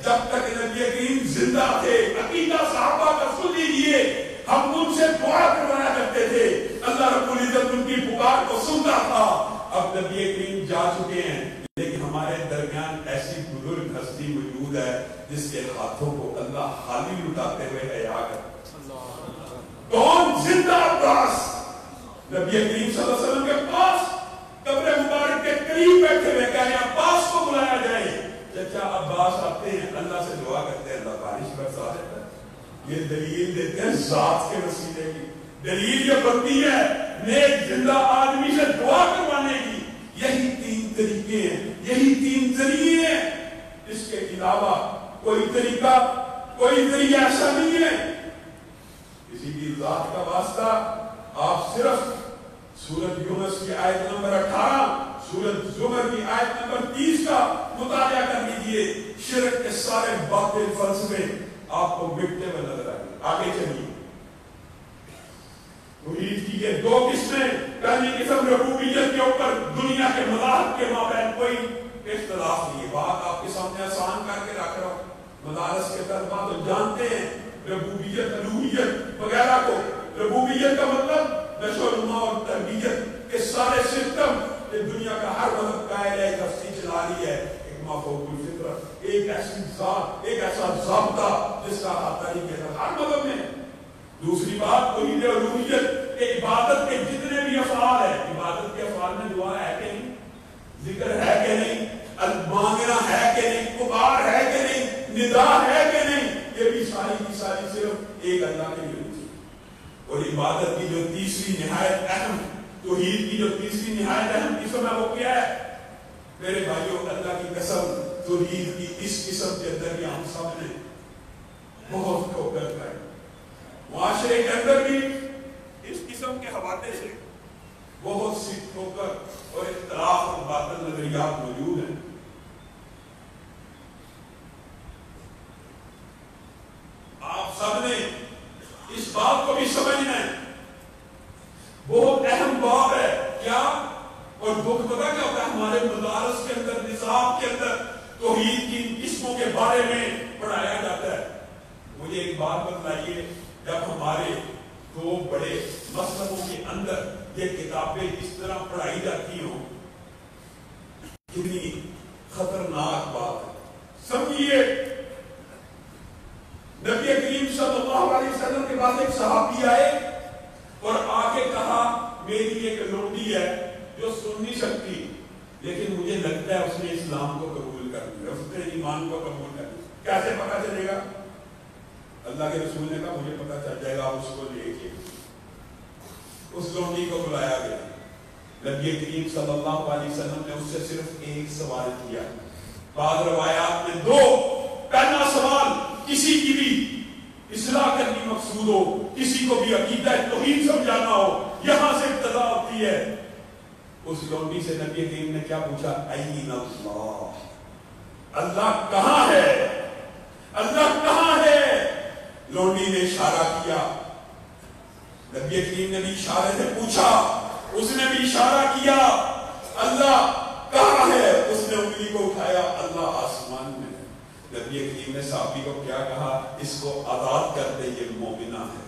جب تک نبی کریم زندہ تھے عقیدہ صحابہ کا سن لیجیے ہم ان سے دعا کروایا کرتے تھے. اللہ رب العزت ان کی پکار کو سنتا تھا. اب نبی کریم جا چکے ہیں لیکن ہمارے درمیان ایسی بزرگ ہستی موجود ہے جس کے ہاتھوں کو اللہ خالی لٹاتے ہوئے حیا کرتا. کون؟ زندہ عباس. نبی کریم صلی اللہ علیہ وسلم کے پاس قبر مبارک کے قریب بیٹھے ہوئے کہہ رہے ہیں عباس کو بلایا جائے. چچا عباس آتے ہیں اللہ سے دعا کرتے ہیں اللہ بارش برسا دیتا ہے. یہ دلیل دیتے ہیں ذات کے وسیلے کی. دلیل یہ بنتی ہے نیک زندہ آدمی سے دعا کروانے کی. یہی تین طریقے ہیں, یہی تین ذریعے ہیں. اس کے علاوہ کوئی طریقہ کوئی ذریعہ ایسا نہیں ہے. کسی کی ذات کا واسطہ آپ صرف سورۃ یونس کی آیت نمبر 18 سورۃ زمر کی آیت نمبر 30 کا مطالعہ کر لیجئے. شرک کے سارے باطل فلسفے آپ کو مٹتے ہوئے نظر آئیں گے. آگے چلیے. توحید کی یہ دو قسمیں. پہلی قسم ربوبیت کے اوپر دنیا کے مذاہب کے مابین کوئی اختلاف نہیں ہے. بات آپ کے سامنے آسان کر کے رکھ رہا ہوں. مدارس کے طلباء تو جانتے ہیں ربوبیت الوہیت وغیرہ کو. ربوبیت کا مطلب نشو و نما اور تربیت کے سارے سسٹم یہ دنیا کا ہر مذہب قائل ہے. ایک ہستی چلا رہی ہے ایک مافوق الفطرت, ایک ایسی ذات, ایک ایسا ضابطہ جس کا احاطہ نہیں کیا جاتا ہر مذہب میں. دوسری بات توحید الوہیت کہ عبادت کے جتنے بھی افعال ہیں, عبادت کے افعال میں دعا ہے کہ نہیں, ذکر ہے کہ نہیں, مانگنا ہے کہ نہیں, پکار ہے کہ نہیں, ندا ہے کہ نہیں, یہ بھی ساری کی ساری صرف ایک اللہ کے لیے ہوتی ہے. اور عبادت کی جو تیسری نہایت اہم, توحید کی جو تیسری نہایت اہم قسم ہے وہ کیا ہے؟ میرے بھائیوں اللہ کی قسم توحید کی اس قسم کے اندر ہم سب نے بہت ٹھوکر کھائی. معاشرے کے اندر بھی اس قسم کے حوالے سے بہت سی ٹھوکر اور اختلاف اور باطل نظریات موجود ہیں. آپ سب نے اس بات کو بھی سمجھنا ہے. بہت اہم بات ہے کیا اور دکھ پتہ کیا ہوتا ہے ہمارے مدارس کے اندر نصاب کے اندر توحید کی قسموں کے بارے میں پڑھایا جاتا ہے. مجھے ایک بات بتلائیے, جب ہمارے دو بڑے مذہبوں کے اندر یہ کتابیں اس طرح پڑھائی جاتی ہوں کتنی خطرناک بات ہے. سمجھیے نبی کریم صلی اللہ علیہ وسلم کے پاس ایک صحابی آئے اور آ کے کہا میری ایک لونڈی ہے جو سن نہیں سکتی لیکن مجھے لگتا ہے اس نے اسلام کو قبول کر لیا, اس نے ایمان کو قبول کر لیا. کیسے پتا چلے گا؟ اللہ کے رسول نے کہا مجھے پتا چل جائے گا. آپ اس کو لے کے اس لونڈی کو بلایا گیا. نبی کریم صلی اللہ علیہ وسلم نے اس سے صرف ایک سوال کیا. بعض روایات میں دو. پہلا سوال کسی کی بھی اصلاح کرنی مقصود ہو, کسی کو بھی عقیدہ توحید سمجھانا ہو, یہاں سے ابتدا ہوتی ہے. اس لونڈی سے نبی کریم نے کیا پوچھا؟ این اللہ, اللہ کہاں ہے, اللہ کہاں ہے؟ لونڈی نے اشارہ کیا. نبی کریم نے بھی اشارے سے پوچھا, اس نے بھی اشارہ کیا. اللہ کہاں ہے؟ اس نے انگلی کو اٹھایا, اللہ آسمان میں. نبی کریم نے صحابی کو کیا کہا؟ اس کو آزاد کر دے, یہ مومنہ ہے.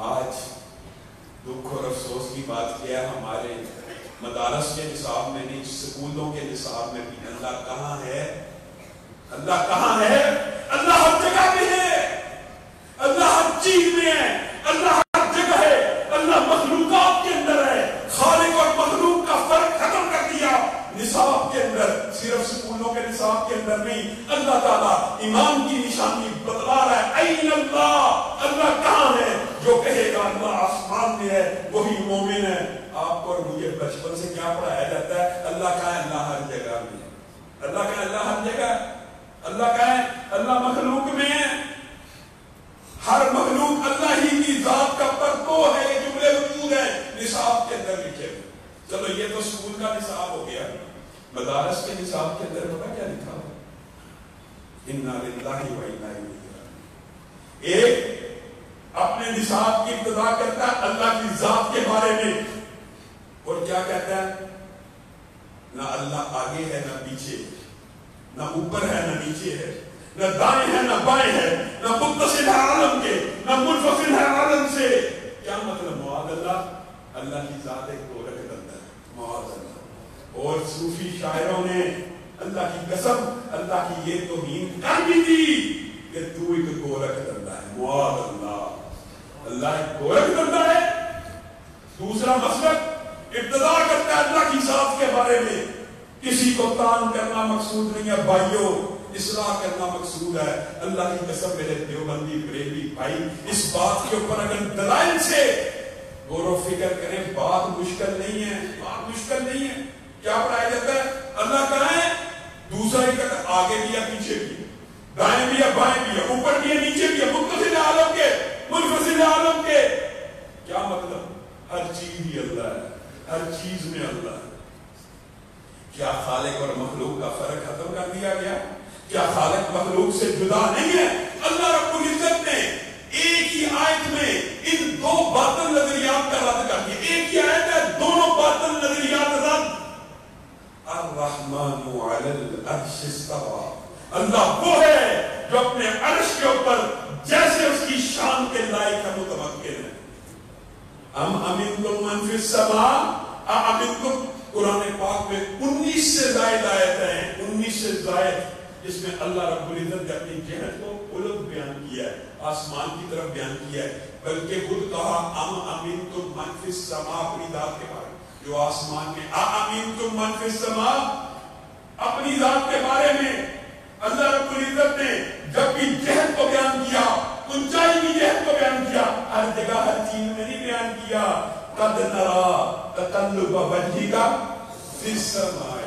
آج دکھ اور افسوس کی بات کیا ہے ہمارے مدارس کے نصاب میں نہیں, سکولوں کے نصاب میں بھی اللہ کہاں ہے, اللہ کہاں ہے. اللہ ہر جگہ پہ ہے, اللہ ہر چیز میں ہے, اللہ ہر جگہ ہے, اللہ مخلوقات کے اندر ہے. خالق اور مخلوق کا فرق ختم کر دیا نصاب کے اندر. صرف سکولوں کے نصاب کے اندر نہیں، اللہ تعالیٰ ایمان کی نشانی بتلا رہا ہے. این اللہ، اللہ کہاں ہے؟ جو کہے گا اللہ آسمان میں ہے وہی مومن ہے. آپ کو اور مجھے بچپن سے کیا پڑھایا جاتا ہے؟ اللہ کہاں ہے؟ اللہ ہر جگہ میں ہے. اللہ کہاں ہے؟ اللہ ہر جگہ ہے. اللہ کہاں ہے؟ اللہ مخلوق میں ہے. ہر مخلوق اللہ ہی کی ذات کا پرتو ہے. یہ جملے وجود ہیں نصاب کے اندر لکھے ہوئے. چلو یہ تو اسکول کا نصاب ہو گیا. مدارس کے نصاب کے اندر پتا کیا لکھا ہو؟ انا للہ و انا الیہ راجعون. ایک اپنے نصاب کی ابتدا کرتا ہے اللہ کی ذات کے بارے میں، اور کیا کہتا ہے؟ نہ اللہ آگے ہے نہ پیچھے، نہ اوپر ہے نہ نیچے ہے، نہ دائیں ہے نہ بائیں ہے، نہ متصل ہے عالم کے نہ منفصل ہے عالم سے. کیا مطلب؟ معاذ اللہ، اللہ کی ذات ایک گورکھ دندہ ہے. معاذ اللہ. اور صوفی شاعروں نے اللہ کی قسم اللہ کی یہ توہین کر بھی تھی کہ تو ایک گورکھ دندہ ہے. معاذ اللہ، اللہ ایک گورکھ دندہ ہے. دوسرا مسلک ابتدا کرتا ہے اللہ کی ذات کے بارے میں. کسی کو تان کرنا مقصود نہیں ہے بھائیوں، اصلاح کرنا مقصود ہے. اللہ کی قسم میرے دیوبندی بریلوی بھائی، اس بات کے اوپر اگر دلائل سے غور و فکر کریں، بات مشکل نہیں ہے. بات مشکل نہیں ہے. کیا پڑھایا جاتا ہے؟ اللہ کہاں ہے؟ دوسرا ہی کہتا ہے آگے بھی ہے پیچھے بھی ہے، دائیں بھی ہے بائیں بھی ہے، اوپر بھی ہے نیچے بھی ہے، متصل عالم کے منفصل عالم کے. کیا مطلب؟ ہر چیز ہی اللہ ہے، ہر چیز میں اللہ ہے. کیا خالق اور مخلوق کا فرق ختم کر دیا گیا؟ کیا خالق مخلوق سے جدا نہیں ہے؟ اللہ رب العزت نے ایک ہی آیت میں ان دو باطل نظریات کا رد کر دیا. ایک ہی آیت ہے، دونوں باطل نظریات رد. الرحمن علی العرش استوى، اللہ وہ ہے جو اپنے عرش کے اوپر جیسے اس کی شان کے لائق ہے متمکن ہے. ام امنتم من فی السماء امنتم، قرآن پاک میں 19 سے زائد آیتیں ہیں، 19 سے زائد، جس میں اللہ رب العزت نے اپنی جہت کو الگ بیان کیا ہے، آسمان کی طرف بیان کیا ہے. بلکہ خود کہا ام امنتم من فی السماء اپنی ذات کے بارے میں جو آسمان میں، امنتم من فی السماء اپنی ذات کے بارے میں. اللہ رب العزت نے جب بھی جہت کو بیان کیا، اونچائی کی جہت کو بیان کیا، ہر جگہ ہر چیز میں نہیں بیان کیا. قد نرا تقلب وجهک فی السماء،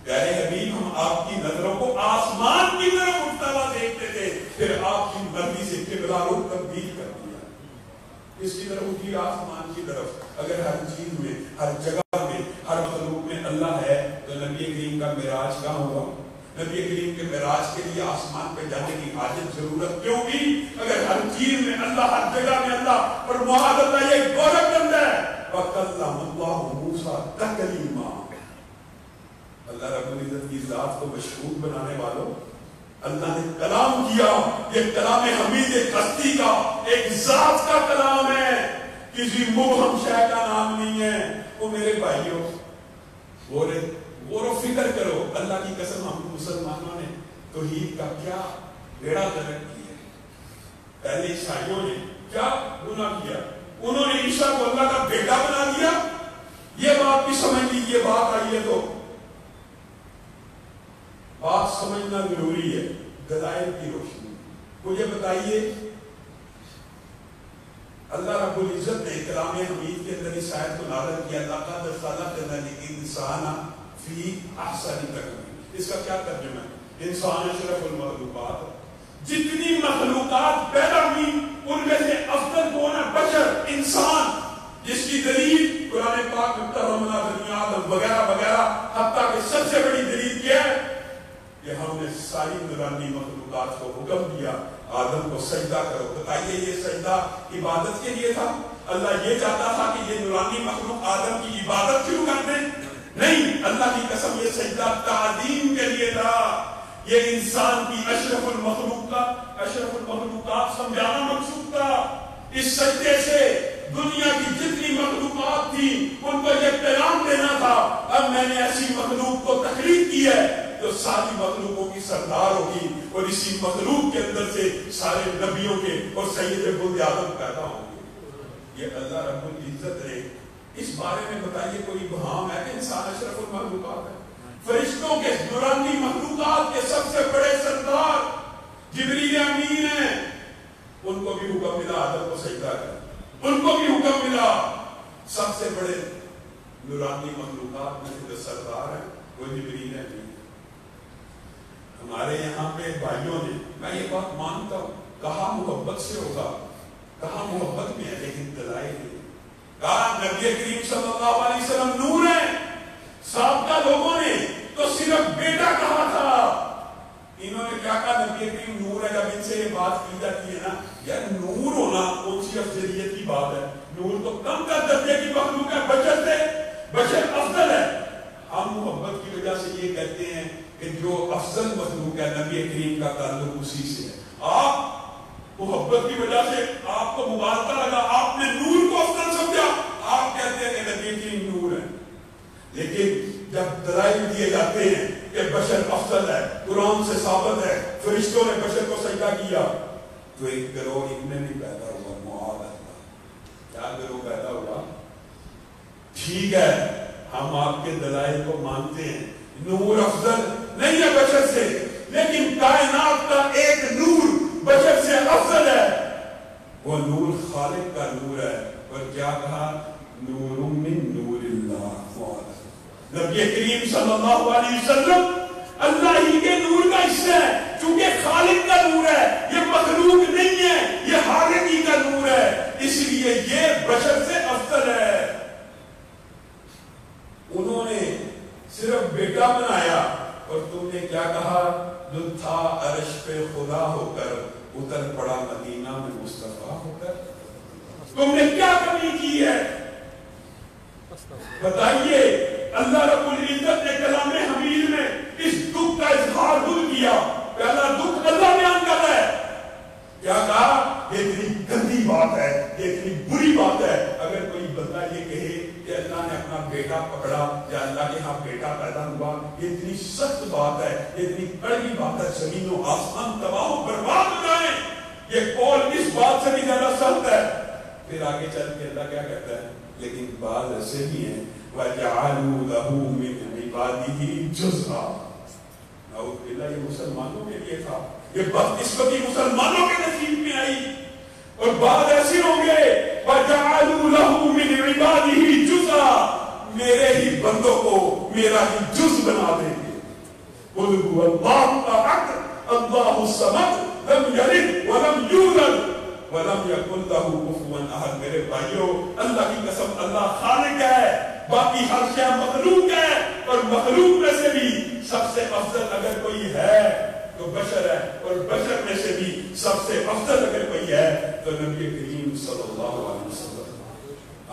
پیارے حبیب ہم آپ کی نظروں کو آسمان کی طرف اٹھتا ہوا دیکھتے تھے، پھر آپ کی مرضی سے قبلہ رخ تبدیل کر دیا. اس کی طرف اٹھی، آسمان کی طرف. اگر ہر چیز میں، ہر جگہ میں، ہر مخلوق میں اللہ ہے تو نبی کریم کا معراج کہاں ہوا؟ نبی کریم کے معراج کے لیے آسمان پہ جانے کی حاجت ضرورت کیوں کی؟ اگر ہر چیز میں اللہ، ہر جگہ میں اللہ، اور معاذ اللہ یہ گورکھ دندہ ہے. وَكَلَّمَ اللَّهُ مُوسَىٰ تَكْلِيمًا. اللہ رب العزت کی ذات کو مشہور بنانے والوں، اللہ نے کلام کیا. یہ کلام حمید ایک ہستی کا، ایک ذات کا کلام ہے، کسی مبہم شے کا نام نہیں ہے. وہ میرے بھائیوں غور و فکر کرو. اللہ کی قسم ہم مسلمانوں نے توحید کا کیا بیڑا غرق کیا. پہلے عیسائیوں نے کیا گناہ کیا؟ انہوں نے عیسیٰ کو اللہ کا بیٹا بنا دیا. یہ بات بھی سمجھ لیجیے. بات آئی ہے تو بات سمجھنا ضروری ہے. دلائل کی روشنی مجھے بتائیے، اللہ رب العزت نے کلام حمید کے اندر اس آیت کو نازل کیا، لقد خلقنا الانسان فی احسن تقویم. اس کا کیا ترجمہ ہے؟ انسان اشرف المخلوقات. جتنی مخلوقات پیدا ہوئی ان میں سے افضل کون ہے؟ بشر، انسان، جس کی دلیل قرآن پاک میں ترمنا بنی آدم وغیرہ وغیرہ، حتیٰ کہ سب سے بڑی دلیل کیا ہے کہ ہم نے ساری نورانی مخلوقات کو حکم دیا آدم کو سجدہ کرو. بتائیے یہ سجدہ عبادت کے لیے تھا؟ اللہ یہ چاہتا تھا کہ یہ نورانی مخلوق آدم کی عبادت شروع کر دیں؟ نہیں، اللہ کی قسم یہ سجدہ تعظیم کے لیے تھا. یہ انسان کی اشرف المخلوقات سمجھانا مقصود تھا. اس سجدے سے دنیا کی جتنی مخلوقات تھی ان کو یہ پیغام دینا تھا، اب میں نے ایسی مخلوق کو تخلیق کی ہے جو ساری مخلوقوں کی سردار ہوگی، اور اسی مخلوق کے اندر سے سارے نبیوں کے اور سید ولد آدم پیدا ہوں گے. یہ اللہ رب العزت نے اس بارے میں بتائیے کوئی ابہام ہے کہ انسان اشرف المخلوقات ہے؟ فرشتوں فرشتوں کے نورانی مخلوقات کے سب سے بڑے سردار جبریل امین ہیں، ان کو بھی حکم ملا آدم کو سجدہ کر، ان کو بھی حکم ملا. سب سے بڑے نورانی مخلوقات میں جو سردار ہیں وہ جبریل امین. ہمارے یہاں پہ بھائیوں نے، میں یہ بات مانتا ہوں، کہا محبت سے ہوگا، کہا محبت میں ہے، لیکن دلائل نہیں. کہا نبی کریم صلی اللہ علیہ وسلم نور ہے. سابقہ لوگوں نے تو صرف بیٹا کہا تھا، انہوں نے کیا کہا؟ نبی کریم نور ہے. جب ان سے یہ بات کی جاتی ہے نا، یار نور ہونا کون سی افضلیت کی بات ہے؟ نور تو کم کا درجے کی مخلوق ہے، بشر سے بشر افضل ہے. ہم محبت کی وجہ سے یہ کہتے ہیں کہ جو افضل مخلوق ہے نبی کریم کا تعلق اسی سے ہے. آپ محبت کی وجہ سے آپ کو مبالغہ لگا، آپ نے نور کو افضل سمجھا، آپ کہتے ہیں کہ نبی کریم نور ہے. لیکن جب دلائل دیے جاتے ہیں کہ بشر افضل ہے، قرآن سے ثابت ہے، فرشتوں نے بشر کو سجدہ کیا، تو ایک گروہ ان میں بھی پیدا ہوا، معاذ اللہ. کیا گروہ پیدا ہوا؟ ٹھیک ہے ہم آپ کے دلائل کو مانتے ہیں، نور افضل نہیں ہے بشر سے، لیکن کائنات کا ایک نور بشر سے افضل ہے. وہ نور خالق کا نور ہے. اور کیا کہا؟ نور من نور اللہ. نبی کریم صلی اللہ علیہ وسلم اللہ ہی کے نور کا حصہ ہے، چونکہ خالق کا نور ہے، یہ مخلوق نہیں ہے، یہ خالق ہی کا نور ہے، اس لیے یہ بشر سے افضل ہے. انہوں نے صرف بیٹا بنایا اور تم نے کیا کہا؟ جو تھا عرش پہ خدا ہو کر اتر پڑا مدینہ میں مصطفیٰ ہو کر. تم نے کیا کمی کی ہے بتائیے؟ اللہ رب العزت نے کلام حمید میں اس دکھ کا اظہار خود کیا. پہلا دکھ اللہ بیان کر رہا ہے، کیا کہا؟ یہ اتنی گندی بات ہے، یہ اتنی بری بات ہے اگر کوئی بندہ یہ کہے کہ اللہ نے اپنا بیٹا پکڑا یا اللہ کے ہاں بیٹا پیدا ہوا. یہ اتنی سخت بات ہے، یہ اتنی کڑوی بات ہے، زمین و آسمان تباہ و برباد ہو جائیں. یہ قول اس بات سے بھی زیادہ سخت ہے. پھر آگے چل کے اللہ کیا کہتا ہے؟ لیکن بعض ایسے بھی ہیں وَجَعَلُوا لَهُ مِنْ عِبَادِهِ جُزْءًا. نعوذ باللہ، یہ مسلمانوں کے لیے تھا، یہ بدقسمتی مسلمانوں کے نصیب میں آئی. اور بعض ایسے ہوں گے وَجَعَلُوا لَهُ مِنْ عِبَادِهِ جُزْءًا، میرے ہی بندوں کو میرا ہی جز بنا دیں گے. قُلْ هُوَ اللَّهُ أَحَدٌ اللَّهُ الصَّمَدُ لَمْ يَلِدْ وَلَمْ يُولَدْ وَلَمْ يَكُنْ لَهُ كُفُوًا أَحَدٌ. میرے بھائیو، اللہ کی قسم، اللہ خالق ہے، باقی ہر شے مخلوق ہے، اور مخلوق میں سے بھی سب سے افضل اگر کوئی ہے تو بشر ہے، اور بشر میں سے بھی سب سے افضل اگر کوئی ہے تو نبی کریم صلی اللہ علیہ وسلم.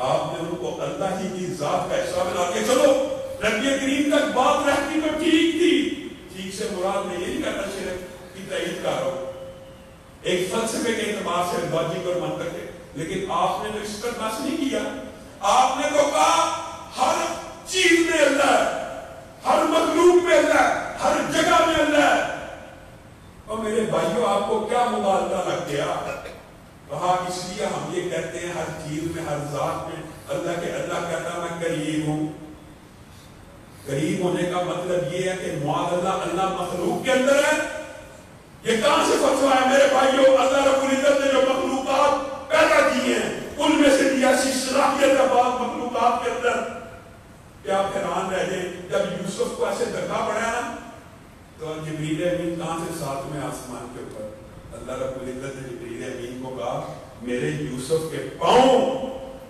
آپ نے ان کو اللہ ہی کی ذات کا حصہ بنا کے چلو. نبی کریم تک بات رہتی تو ٹھیک تھی. ٹھیک سے مراد میں یہ نہیں کہتا شرک کی تائید کر رہا ہوں، ایک فلسفے کے اعتبار سے لاجک اور منطق ہے، لیکن آپ نے تو اس پر بحث نہیں کیا. آپ نے تو کہا ہر چیز میں اللہ ہے، ہر مخلوق میں اللہ ہے، ہر جگہ میں اللہ ہے. اور میرے بھائیوں، آپ کو کیا مبالغہ لگ گیا؟ کہا اس لیے ہم یہ کہتے ہیں ہر چیز میں، ہر ذات میں اللہ کے. اللہ کہتا میں قریب ہوں. قریب ہونے کا مطلب یہ ہے کہ معاذ اللہ اللہ مخلوق کے اندر ہے. یہ کہاں سے فتویٰ ہے میرے بھائیوں؟ اللہ رب العزت نے جو مخلوقات پیدا کی ہیں ان میں سے بھی ایسی صلاحیت ہے بعض مخلوقات کے اندر. کیا آپ حیران رہ جائیں جب یوسف کو ایسے دھکا پڑا نا تو جبریل امین کہاں سے؟ ساتویں آسمان کے اوپر. اللہ رب العزت نے جبریل امین کو کہا میرے یوسف کے پاؤں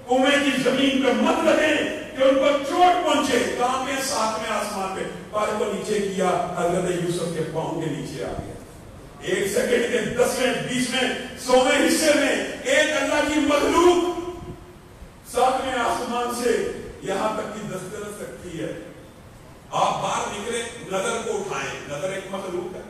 کنویں کی زمین پہ مت لگیں کہ ان پر چوٹ پہنچے. کہاں پہ؟ ساتویں آسمان پہ. پیر کو نیچے کیا، حضرت یوسف کے پاؤں کے نیچے آ گیا. ایک سیکنڈ کے 10ویں 20ویں 100ویں حصے میں ایک اللہ کی مخلوق ساتویں آسمان سے یہاں تک کی دسترس رکھتی ہے. آپ باہر نکلے، نظر کو اٹھائیں، نظر ایک مخلوق ہے.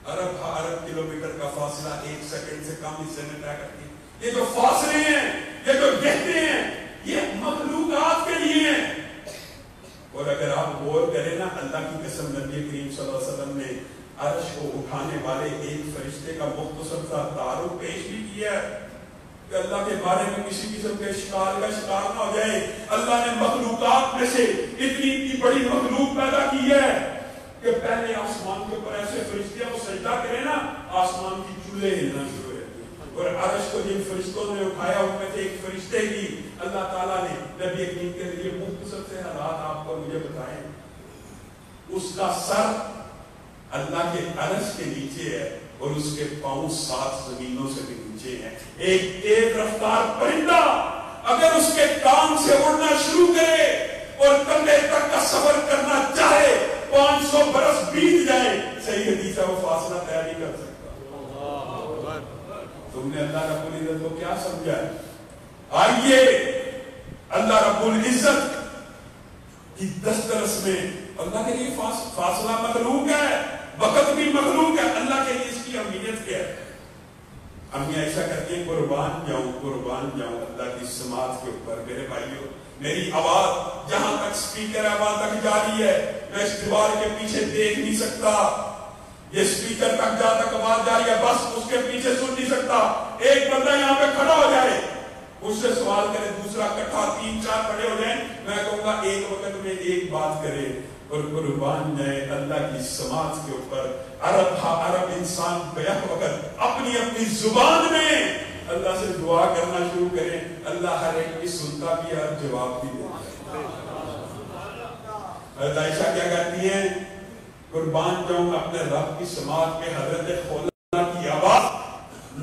ارب کلومیٹر کا فاصلہ 1 سیکنڈ سے کم حصے میں طے کرتی ہے. یہ جو فاصلے ہیں، یہ جو کہتے ہیں، یہ مخلوقات کے لیے ہیں. اور اگر آپ غور کریں نا، اللہ کی قسم نبی کریم صلی اللہ علیہ وسلم نے عرش کو اٹھانے والے ایک فرشتے کا مختصر سا تعارف پیش بھی کیا ہے کہ اللہ کے بارے میں کسی قسم کے شکار کا شکار نہ ہو جائے. اللہ نے مخلوقات میں سے اتنی بڑی مخلوق پیدا کی ہے کہ پہلے آسمان کے اوپر ایسے فرشتے وہ سجدہ کرے نا، آسمان کی چولہے ہلنا شروع ہوئے، اور عرش کو جن فرشتوں نے اٹھایا ان میں سے ایک فرشتے کی اللہ تعالیٰ نے نبی کریم کے ذریعے مختصر سے حالات آپ کو مجھے بتائیں، اس کا سر اللہ کے عرش کے نیچے ہے اور اس کے پاؤں 7 زمینوں سے بھی نیچے ہیں۔ ایک تیز رفتار پرندہ اگر اس کے کان سے اڑنا شروع کرے اور کندھے تک کا سفر کرنا چاہے 500 برس بیت جائیں، صحیح حدیث ہے، وہ فاصلہ طے نہیں کر سکتا۔ تم نے اللہ رب العزت کو کیا سمجھا ہے؟ آئیے اللہ رب العزت کی دسترس میں، اللہ کے لیے فاصلہ مخلوق ہے، وقت بھی مخلوق ہے، اللہ کے لیے اس کی اہمیت کیا ہے؟ امی عائشہ کہتی ہیں قربان جاؤں اللہ کی سماعت کے اوپر۔ میرے بھائیوں، میری آواز جہاں تک سپیکر ہے وہاں تک جا رہی ہے، میں اس دیوار کے پیچھے دیکھ نہیں سکتا، یہ سپیکر تک جہاں تک آواز جا رہی ہے بس اس کے پیچھے سن نہیں سکتا۔ ایک بندہ یہاں پہ کھڑا ہو جائے، اس سے سوال کرے، دوسرا اکٹھا 3-4 کھڑے ہو جائیں، میں کہوں گا ایک وقت میں ایک بات کرے، اور قربان جائے اللہ کی سماعت کے اوپر عرب انسان بیک وقت اپنی اپنی زبان میں اللہ سے دعا کرنا شروع کریں، اللہ ہر ایک کی سنتا بھی ہے، جواب بھی دیتا ہے۔ حضرت عائشہ کیا کہتی ہیں؟ قربان جاؤں اپنے رب کی سماعت میں حضرت خولہ کی آواز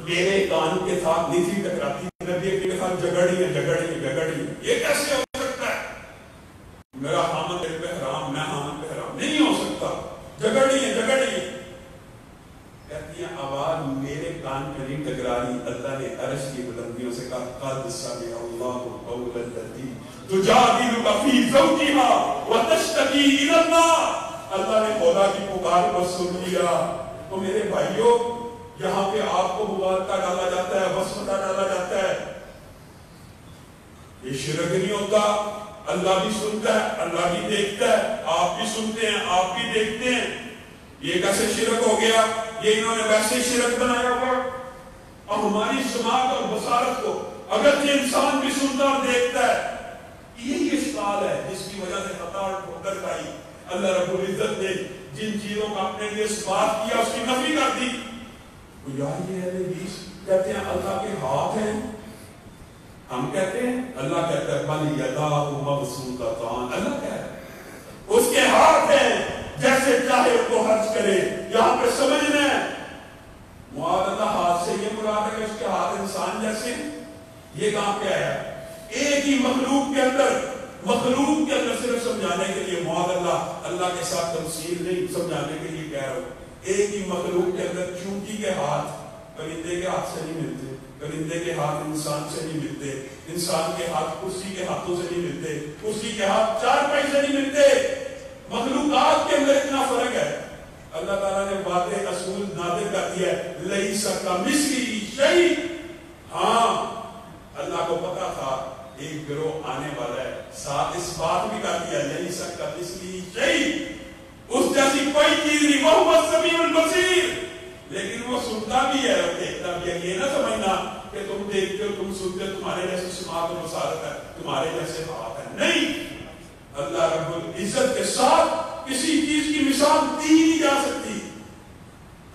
میرے کان کے ساتھ نہیں تھی ٹکراتی، نبی کے ساتھ جگڑی ہے، یہ کیسے ہو سکتا ہے؟ میرا حامد پہ حرام، میں حامد پہ حرام، نہیں ہو سکتا، جگڑی ہے۔ کہتی ہیں آواز میرے کان پہ نہیں ٹکراری، اللہ نے عرش کی بلندیوں سے کہا قد سمع اللہ قول التی تجادلک فی زوجہا وتشتکی الی اللہ، اللہ نے خدا کی پکار کو سن لیا۔ تو میرے بھائیوں، یہاں پہ آپ کو مبارکہ ڈالا جاتا ہے، وسوسہ ڈالا جاتا ہے، یہ شرک نہیں ہوتا، اللہ بھی سنتا ہے، اللہ بھی دیکھتا ہے، آپ بھی سنتے ہیں، آپ بھی دیکھتے ہیں، یہ کیسے شرک ہو گیا؟ یہ انہوں نے ویسے شرک بنایا ہوا۔ اور ہماری سماعت اور بصارت کو اگرچہ انسان بھی سنتا اور دیکھتا ہے، یہی اشکال ہے جس کی وجہ سے خطا اور ٹھوکر کھائی۔ اللہ رب العزت نے جن چیزوں کا اپنے لیے ثبات کیا اس کی نفی کر دی۔ یار یہ اہل حدیث کہتے ہیں اللہ کے ہاتھ ہیں، ہم کہتے ہیں اللہ کہتا ہے بل یداہ مبسوطتان، اللہ کہتا ہے اس کے ہاتھ ہیں جیسے چاہے اس کو خرچ کرے۔ یہاں پہ سمجھنا ہے معاذ اللہ ہاتھ سے یہ مراد ہے کہ اس کے ہاتھ انسان جیسے ہیں، یہ کہاں پہ آیا ہے؟ ایک ہی مخلوق کے اندر صرف سمجھانے کے لیے معاذ اللہ کے ساتھ تمثیل نہیں، سمجھانے کے لیے کہہ رہا ہوں، ایک ہی مخلوق کے اندر چونٹی کے ہاتھ پرندے کے ہاتھ سے نہیں ملتے، پرندے کے ہاتھ انسان سے نہیں ملتے، انسان کے ہاتھ کرسی کے ہاتھوں سے نہیں ملتے، کرسی کے ہاتھ چارپائی سے نہیں ملتے، مخلوقات کے اندر اتنا فرق ہے۔ اللہ تعالیٰ نے واضح اصول نازل کر دیا ہے، لیس کمثلہ شیء۔ ہاں اللہ کو پتا تھا ایک گروہ آنے والا ہے، ساتھ اس بات بھی کر دیا لیس کمثلہ شیء، اس جیسی کوئی چیز نہیں، وہو السمیع البصیر، لیکن وہ سنتا بھی ہے اور دیکھتا بھی ہے۔ یہ نہ سمجھنا کہ تم دیکھتے ہو، تم سنتے ہو، تمہارے جیسے سماعت و بصارت ہے، تمہارے جیسے ہاتھ ہے، نہیں۔ اللہ رب العزت کے ساتھ کسی چیز کی مثال دی نہیں جا سکتی۔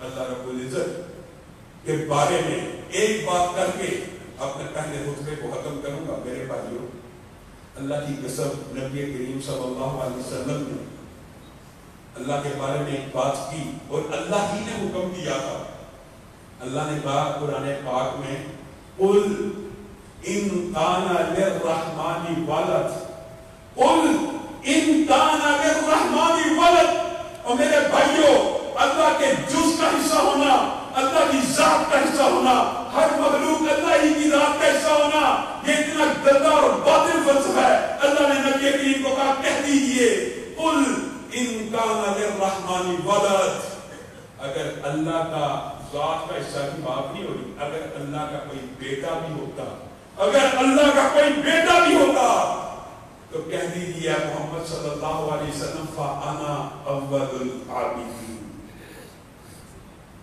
اللہ رب العزت کے بارے میں ایک بات کر کے اپنے پہلے خطبے کو ختم کروں گا۔ میرے بھائیوں، اللہ کی قسم نبی کریم صلی اللہ علیہ وسلم نے اللہ کے بارے میں ایک بات کی اور اللہ ہی نے حکم دیا تھا۔ اللہ نے کہا قرآن پاک میں قل ان کان للرحمن ولد، قل ان کان للرحمن ولد۔ اور میرے بھائیوں، اللہ کے جز کا حصہ ہونا، اللہ کی ذات کا حصہ ہونا، ہر مخلوق اللہ ہی کی ذات کا حصہ ہونا، یہ اتنا گندا اور باطل فلسفہ ہے۔ اللہ نے نبی کریم کو کہا کہہ دیجئے قل ان کان للرحمن ولد۔ اگر اللہ کا ذات کا حصہ کی بات نہیں ہو رہی، اگر اللہ کا کوئی بیٹا بھی ہوتا، اگر اللہ کا کوئی بیٹا بھی ہوتا تو کہہ دیجیے محمد صلی اللہ علیہ وسلم فانا اول العابدین۔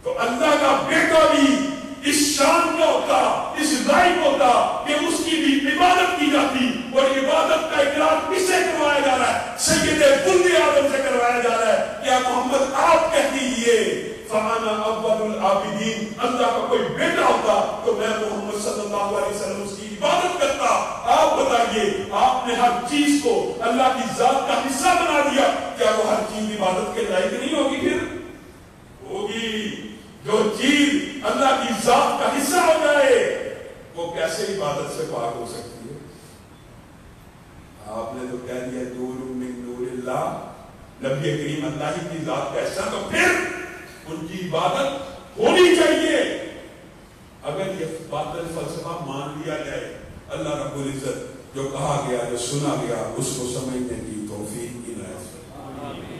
تو اللہ کا بیٹا بھی اس شان کا ہوتا، اس لائق ہوتا کہ اس کی بھی عبادت کی جاتی، اور عبادت کا اقرار کس سے کروایا جا رہا ہے؟ سید ولد آدم سے کروایا جا رہا ہے۔ کیا محمد اللہ کا کوئی بیٹا ہوتا تو میں محمد صلی اللہ علیہ وسلم اس کی عبادت کرتا. آپ بتائیے, آپ نے ہر چیز کو اللہ کی ذات کا حصہ بنا دیا, کیا وہ ہر چیز عبادت کے لائق نہیں ہوگی؟ پھر ہوگی. جو چیز اللہ کی ذات کا حصہ ہو جائے وہ کیسے عبادت سے پاک ہو سکتی ہے؟ آپ نے تو کہہ دیا نور من نور اللہ, نبی کریم اللہ ہی کی ذات کا حصہ, تو پھر ان کی عبادت ہونی چاہیے. اگر یہ باطل فلسفہ مان لیا جائے, اللہ رب العزت جو کہا گیا, جو سنا گیا, اس کو سمجھنے کی توفیق عنایت فرمائے.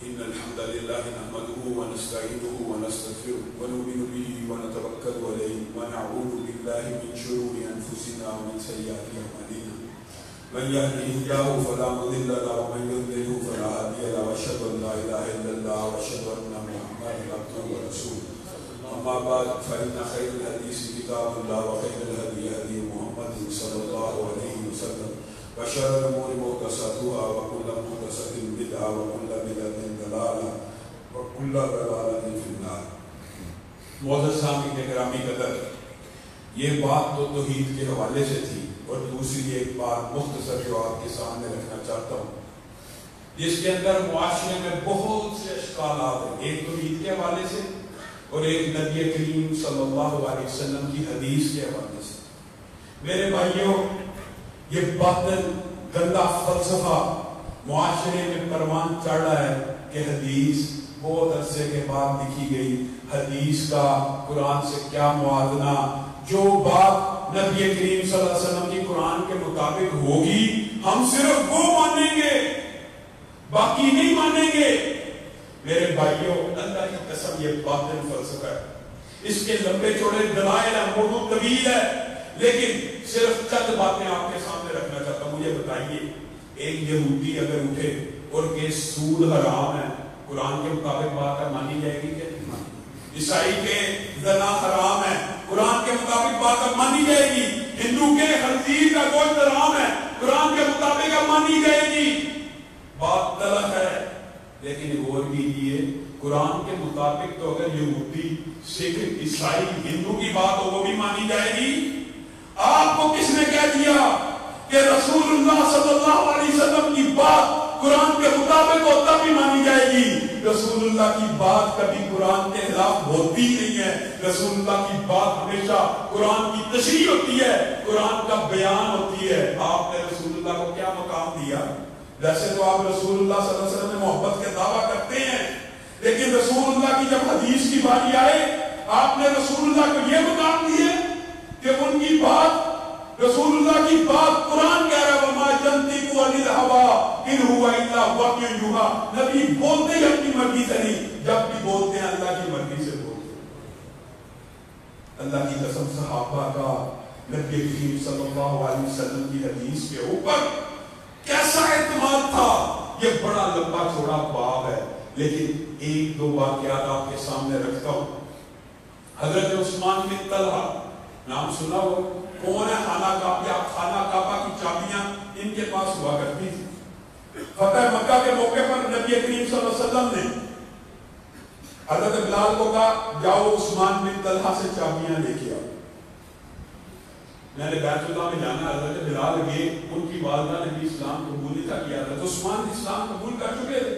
إن الحمد لله نحمده ونستعينه ونستغفره ونؤمن به ونتوكل عليه ونعوذ بالله من شرور أنفسنا ومن سيئات أعمالنا. من يهده الله فلا مضل له ومن يضلل فلا هادي له وأشهد أن لا إله إلا الله وأشهد أن محمدا عبده ورسوله. أما بعد فإن خير الحديث كتاب الله وخير الهدي هدي محمد صلى الله عليه وسلم وشر الأمور محدثاتها وكل محدثة بدعة وكل بدعة ضلالة وكل ضلالة في النار. معزز سامعین گرامی قدر, یہ بات تو توحید کے حوالے سے تھی, اور دوسری ایک بات مختصر جو آپ کے سامنے رکھنا چاہتا ہوں, جس کے اندر معاشرے میں بہت سے اشکالات ہیں, ایک توحید کے حوالے سے اور ایک نبی کریم صلی اللہ علیہ وسلم کی حدیث کے حوالے سے. میرے بھائیوں, یہ باطل گندا فلسفہ معاشرے میں پروان چڑھ رہا ہے کہ حدیث بہت عرصے کے بعد لکھی گئی, حدیث کا قرآن سے کیا موازنہ, جو بات نبی کریم صلی اللہ علیہ وسلم کی قرآن کے مطابق ہوگی ہم صرف وہ مانیں گے, باقی نہیں مانیں گے. میرے بھائیوں, اللہ کی قسم یہ باطل فلسفہ ہے, اس کے لمبے چوڑے دلائل ہیں, موضوع طویل ہے, لیکن صرف چند باتیں آپ کے سامنے رکھنا چاہتا ہوں. مجھے بتائیے, ایک یہودی اگر اٹھے اور کہ سود حرام ہے, قرآن کے مطابق بات ہے, مانی جائے گی کہ نہیں مانی؟ عیسائی کے زنا حرام ہے, قرآن کے مطابق بات مانی جائے گی. ہندو کے خنزیر کا گوشت حرام ہے, قرآن کے مطابق مانی جائے گی. بات غلط ہے, لیکن غور کیجیے, قرآن کے مطابق تو اگر یہودی, سکھ, عیسائی, ہندو کی بات ہو وہ بھی مانی جائے گی. آپ کو کس نے کہہ دیا کہ رسول اللہ صلی اللہ علیہ وسلم کی بات قرآن کے مطابق ہو تب بھی مانی جائے گی؟ رسول اللہ کی بات کبھی قرآن کے خلاف ہوتی نہیں ہے. رسول اللہ کی بات ہمیشہ قرآن کی تشریح ہوتی ہے, قرآن کا بیان ہوتی ہے. آپ نے رسول اللہ کو کیا مقام دیا؟ ویسے تو آپ رسول اللہ صلی اللہ علیہ وسلم میں محبت کے دعویٰ کرتے ہیں, لیکن رسول اللہ کی جب حدیث کی باری آئے, آپ نے رسول اللہ کو یہ مقام دیے کہ ان کی بات, رسول اللہ کی بات قرآن کہہ رہا ہے وَمَا يَنطِقُ عَنِ الْهَوَىٰ إِنْ هُوَ إِلَّا وَحْيٌ يُوحَىٰ. نبی بولتے ہی اپنی مرضی سے نہیں, جب بھی بولتے ہیں اللہ کی مرضی سے بولتے ہیں. اللہ کی قسم, صحابہ کا نبی کریم صلی اللہ علیہ وسلم کی حدیث کے اوپر کیسا اعتماد تھا, یہ بڑا لمبا چوڑا باب ہے, لیکن ایک دو واقعات آپ کے سامنے رکھتا ہوں. حضرت عثمان بن طلحہ, نام سنا ہو, کون ہے؟ خانہ کعبہ کی چابیاں ان کے پاس ہوا کرتی تھی. فتح مکہ کے موقع پر نبی کریم صلی اللہ علیہ وسلم نے حضرت بلال کو کہا جاؤ عثمان بن طلحہ سے چابیاں لے کے آؤ, میں نے بیت اللہ میں جانا. حضرت بلال گئے, ان کی والدہ نے بھی اسلام قبول نہیں تھا کیا تھا, تو عثمان اسلام قبول کر چکے تھے.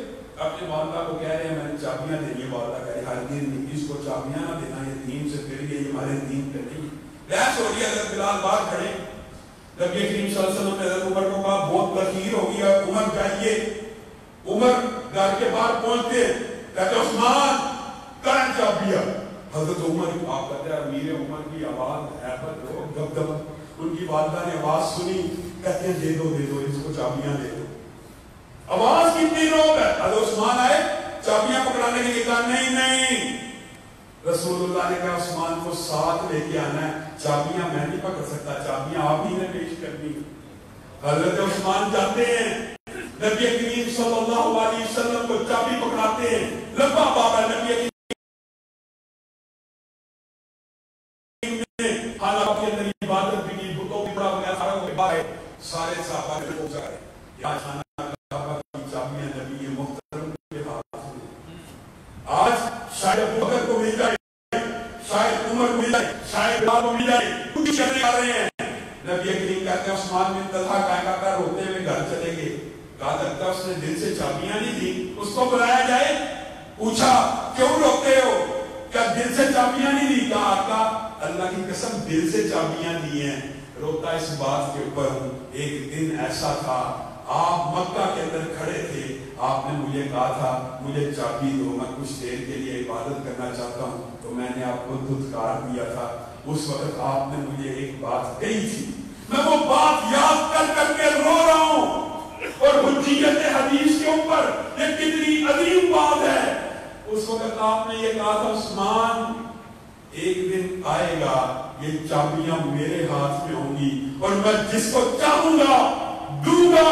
اپنے والدہ کو کہہ رہے ہیں میں نے چابیاں دینی ہے. والدہ کہہ رہے ہر دن اس کو چابیاں نہ دینا, یہ دین سے پھر گئی, ہمارے دین پہ نہیں. بحث ہو رہی ہے, حضرت بلال باہر کھڑے. نبی کریم صلی اللہ علیہ وسلم نے حضرت عمر کو کہا بہت تاخیر ہو گیا, عمر جائیے. عمر گھر کے باہر پہنچتے, کہتے عثمان کہاں چابیاں؟ حضرت عمر, آپ کہتے ہیں امیر عمر کی آواز ہیبت ہو, دبدبا. ان کی والدہ نے آواز سنی, کہتے ہیں دے دو اس کو چابیاں دے دو. آواز کتنی روک ہے. حضرت عثمان آئے, چابیاں پکڑانے کے لیے کہا نہیں نہیں. رسول اللہ نے کہا عثمان کو ساتھ لے کے آنا ہے, چابیاں میں نہیں پکڑ سکتا, چابیاں آپ ہی نے پیش کرنی. حضرت عثمان جاتے ہیں, نبی کریم صلی اللہ علیہ وسلم کو چابی پکڑاتے ہیں. لمبا باب ہے نبی کریم نے حالات کے اندر عبادت بھی کی, بتوں بھی بڑا بنایا, سارا کو بائے سارے صحابہ نے پہنچا ہے. یا خانہ کعبہ کی چابیاں نبی محترم کے ہاتھ میں. آج شاید ابو بکر کو مل جائے, شاید عمر کو مل جائے, شاید بلال کو مل جائے, کچھ کرنے آ رہے ہیں. نبی کریم کہتے ہیں عثمان بن طلحہ کہا کرتا روتے ہوئے گھر چلے گئے. کہا لگتا اس نے دل سے چابیاں نہیں دی, اس کو بلایا جائے. پوچھا کیوں روتے ہو, کیا دل سے چابیاں نہیں دی؟ کہا آقا اللہ کی قسم دل سے چابیاں دی ہیں, روتا اس بات کے اوپر ہوں. ایک دن ایسا تھا آپ مکہ کے اندر کھڑے تھے, آپ نے مجھے کہا تھا مجھے چابی دو, میں کچھ دیر کے لیے عبادت کرنا چاہتا ہوں, تو میں نے آپ کو دھتکار دیا تھا. اس وقت آپ نے مجھے ایک بات کہی تھی, میں وہ بات یاد کر کر کے رو رہا ہوں. اور حجیت حدیث کے اوپر یہ کتنی عظیم بات ہے. اس وقت آپ نے یہ کہا تھا عثمان ایک دن آئے گا یہ چابیاں میرے ہاتھ میں ہوں گی اور میں جس کو چاہوں گا دوں گا.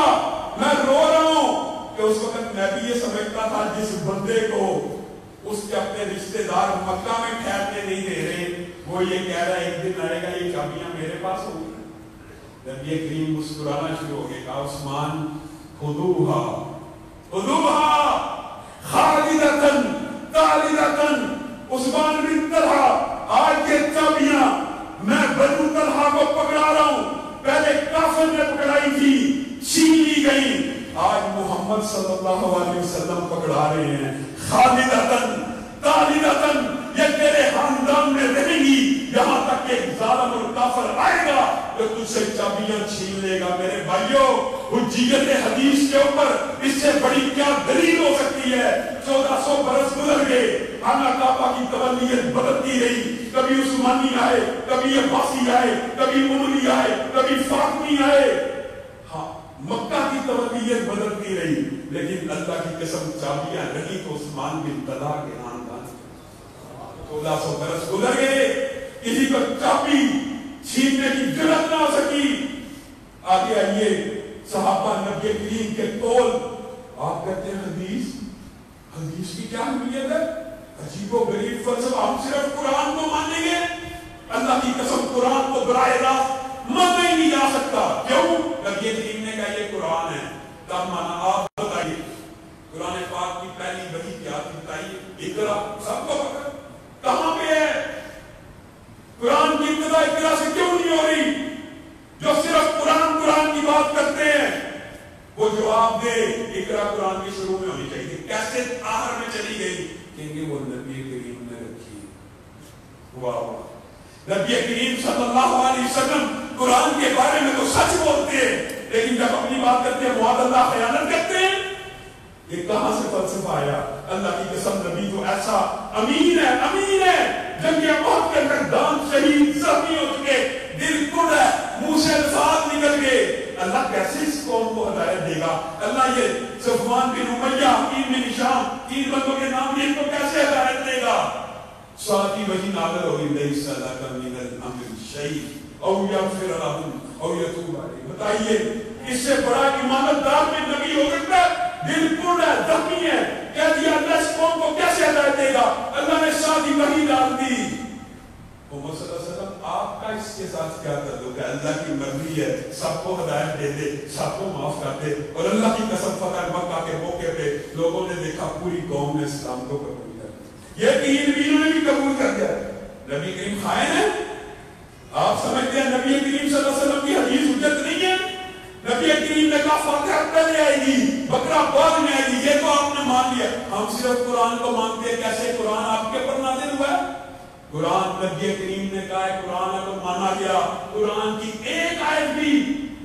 میں رو رہا ہوں کہ اس وقت میں بھی یہ سمجھتا تھا جس بندے کو اس کے اپنے رشتہ دار مکہ میں ٹھہرنے نہیں دے رہے, وہ یہ کہہ رہا ہے ایک دن آئے گا یہ چابیاں میرے پاس ہوں گی. نبی کریم مسکرانا شروع ہو گئے, کہا عثمان خذوہا خذوہا خالدتن طالدتن. عثمان بن طلحہ آج یہ چابیاں میں بنو طلحہ کو پکڑا رہا ہوں, پہلے کافر نے پکڑائی تھی چھین لی گئی, آج محمد صلی اللہ علیہ وسلم پکڑا رہے ہیں. خالدتن طالدتن یہ تیرے خاندان میں رہیں گی یہاں تک کہ ایک ظالم اور کافر آئے گا جو تجھ سے چابیاں چھین لے گا. میرے بھائیوں حجیت حدیث کے اوپر اس سے بڑی کیا دلیل ہو سکتی ہے. 1400 برس گزر گئے, خانہ کعبہ کی تولیت بدلتی رہی, کبھی عثمانی آئے, کبھی عباسی آئے, کبھی اموی آئے, کبھی فاطمی آئے. ہاں مکہ کی تولیت بدلتی رہی, لیکن اللہ کی قسم چابیاں رہی تو عثمان بن طلحہ کے خاندان. 1400 برس گزر گئے, کسی کو چابی چھیننے کی جرات نہ ہو سکی. آگے آئیے صحابہ نبی کریم کے طول, آپ کہتے ہیں حدیث, حدیث کی کیا اہمیت ہے؟ عجیب و غریب فلسفہ. ہم صرف قرآن کو مانیں گے, اللہ کی قسم قرآن کو براہ راست مانا ہی نہیں جا سکتا. کیوں؟ نبی کریم نے کہا یہ قرآن ہے, تب مانا. آپ بتائیے قرآن پاک کی پہلی وحی کیا تھی, بتائیے. اقرا, سب کو پتا کہاں پہ ہے؟ قرآن کی ابتدا اقرا سے کیوں نہیں ہو رہی؟ جو صرف قرآن کی بات کرتے ہیں وہ جواب دے اقرا قرآن کی شروع میں ہونی چاہیے, کیسے آخر میں چلی گئی؟ کہیں گے وہ نبی کریم نے رکھی. واہ نبی کریم صلی اللہ علیہ وسلم قرآن کے بارے میں تو سچ بولتے ہیں, لیکن جب اپنی بات کرتے ہیں معاذ اللہ خیانت کرتے ہیں. یہ کہاں سے فلسفہ آیا؟ اللہ کی قسم نبی تو ایسا امین ہے, امین ہے. جنگ احد کے اندر دان شہید زخمی ہو چکے, دل ٹوٹ ہے, منہ سے الفاظ نکل گئے. اللہ کیسے اس قوم کو ہدایت دے گا؟ اللہ یہ صفوان بن امیہ, حکیم بن ہشام, تین بندوں کے نام ان کو کیسے ہدایت دے گا؟ ساتھی وہی نازل ہوئی لیس لک من الامر شیء او یغفر لهم او یتوب علیہم. بتائیے اس سے بڑا ایمانت دار میں نبی ہو سکتا ہے؟ دل ٹوٹ ہے, زخمی ہے, کہہ دیا اللہ اس قوم کو کیسے ہدایت دے گا؟ اللہ نے ساتھی وہی ڈال دی. محمد صلی اللہ علیہ وسلم آپ کا اس کے ساتھ کیا تعلق ہے؟ اللہ کی مرضی ہے, سب کو ہدایت دے دے, سب کو معاف کر دے. اور اللہ کی قسم فتح مکہ کے موقع پہ لوگوں نے دیکھا پوری قوم نے اسلام کو قبول کر دیا. یہ تین ویروں نے بھی قبول کر دیا. نبی کریم خائن ہے؟ آپ سمجھتے ہیں نبی کریم صلی اللہ علیہ وسلم کی حدیث حجت نہیں ہے؟ نبی کریم نے کہا فاتحہ پہلے آئے گی, بقرہ بعد میں آئے گی, یہ تو آپ نے مان لیا. ہم صرف قرآن کو مانتے ہیں. کیسے قرآن آپ کے پر نازل ہوا ہے؟ قرآن نبی کریم نے کہا ہے قرآن کو مانا گیا. قرآن کی ایک آیت بھی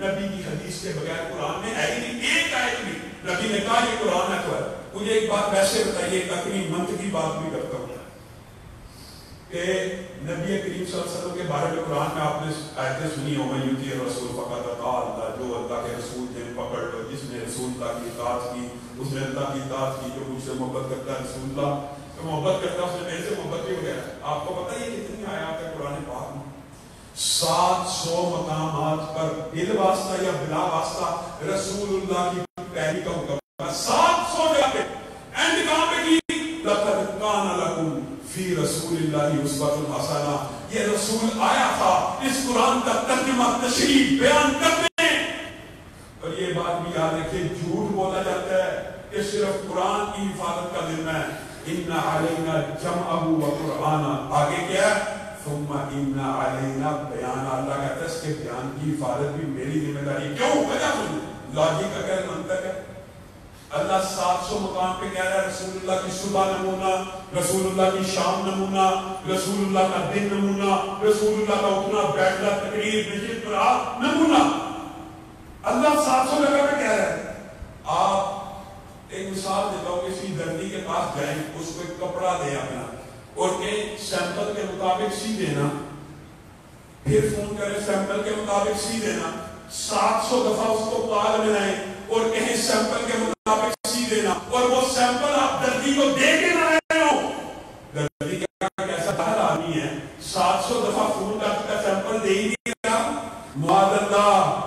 نبی کی حدیث کے بغیر قرآن میں ہے ہی نہیں, ایک آیت بھی. نبی نے کہا یہ قرآن ہے تو ہے. مجھے ایک بات ویسے بتائیے, ایک اپنی منطقی بات بھی کرتا ہوں کہ نبی کریم صلی اللہ علیہ وسلم کے بارے میں قرآن میں آپ نے آیتیں سنی ہو، من یطیع الرسول فقد اطاع اللہ، جو اللہ کے رسول جن پکڑ لو، جس نے رسول اللہ کی اطاعت کی اس نے اللہ کی اطاعت کی، جو مجھ سے محبت کرتا ہے رسول اللہ سے محبت کرتا ہے اس نے میرے سے محبت کی وغیرہ۔ آپ کو پتہ ہے یہ کتنی آیات ہے قرآن پاک میں؟ 700 مقامات پر بل واسطہ یا بلا واسطہ رسول اللہ کی پیروی کا حکم ہے، 700 جگہ پہ۔ اینڈ کہاں پہ کی؟ لَقَدْ كَانَ لَكُمْ فی رسول اللہ اسوۃ حسنہ، یہ رسول آیا تھا اس قرآن کا ترجمہ تشریح بیان کرنے۔ اور یہ بات بھی یاد رکھیں، جھوٹ بولا جاتا ہے کہ صرف قرآن کی حفاظت کا ذمہ ہے، ان علینا جمعہ و قرآن، آگے کیا ہے؟ ثم ان علینا بیان، اللہ کہتا ہے اس کے بیان کی حفاظت بھی میری ذمہ داری۔ کیوں؟ وجہ سنیں، لاجک کا کیا منطق ہے؟ اللہ 700 مقام پہ کہہ رہا ہے رسول اللہ کی صبح نمونہ، رسول اللہ کی شام نمونہ، رسول اللہ کا دن نمونہ، رسول اللہ کا اٹھنا بیٹھنا تقریر مسجد پر نمونہ۔ اللہ 700 جگہ پہ کہہ رہا ہے۔ آپ ایک مثال دیتا ہوں، کسی دردی کے پاس جائیں، اس کو ایک کپڑا دیں اپنا اور کہیں سیمپل کے مطابق سی دینا، پھر فون کریں سیمپل کے مطابق سی دینا، 700 دفعہ اس کو پال ملائیں اور کہیں سیمپل کے مطابق سی دینا، اور وہ سیمپل آپ دردی کو دے کے نہ رہے ہو۔ دردی کا کیسا بہت آدمی ہے، 700 دفعہ فون کا سیمپل دے ہی نہیں رہا۔ معاذ اللہ،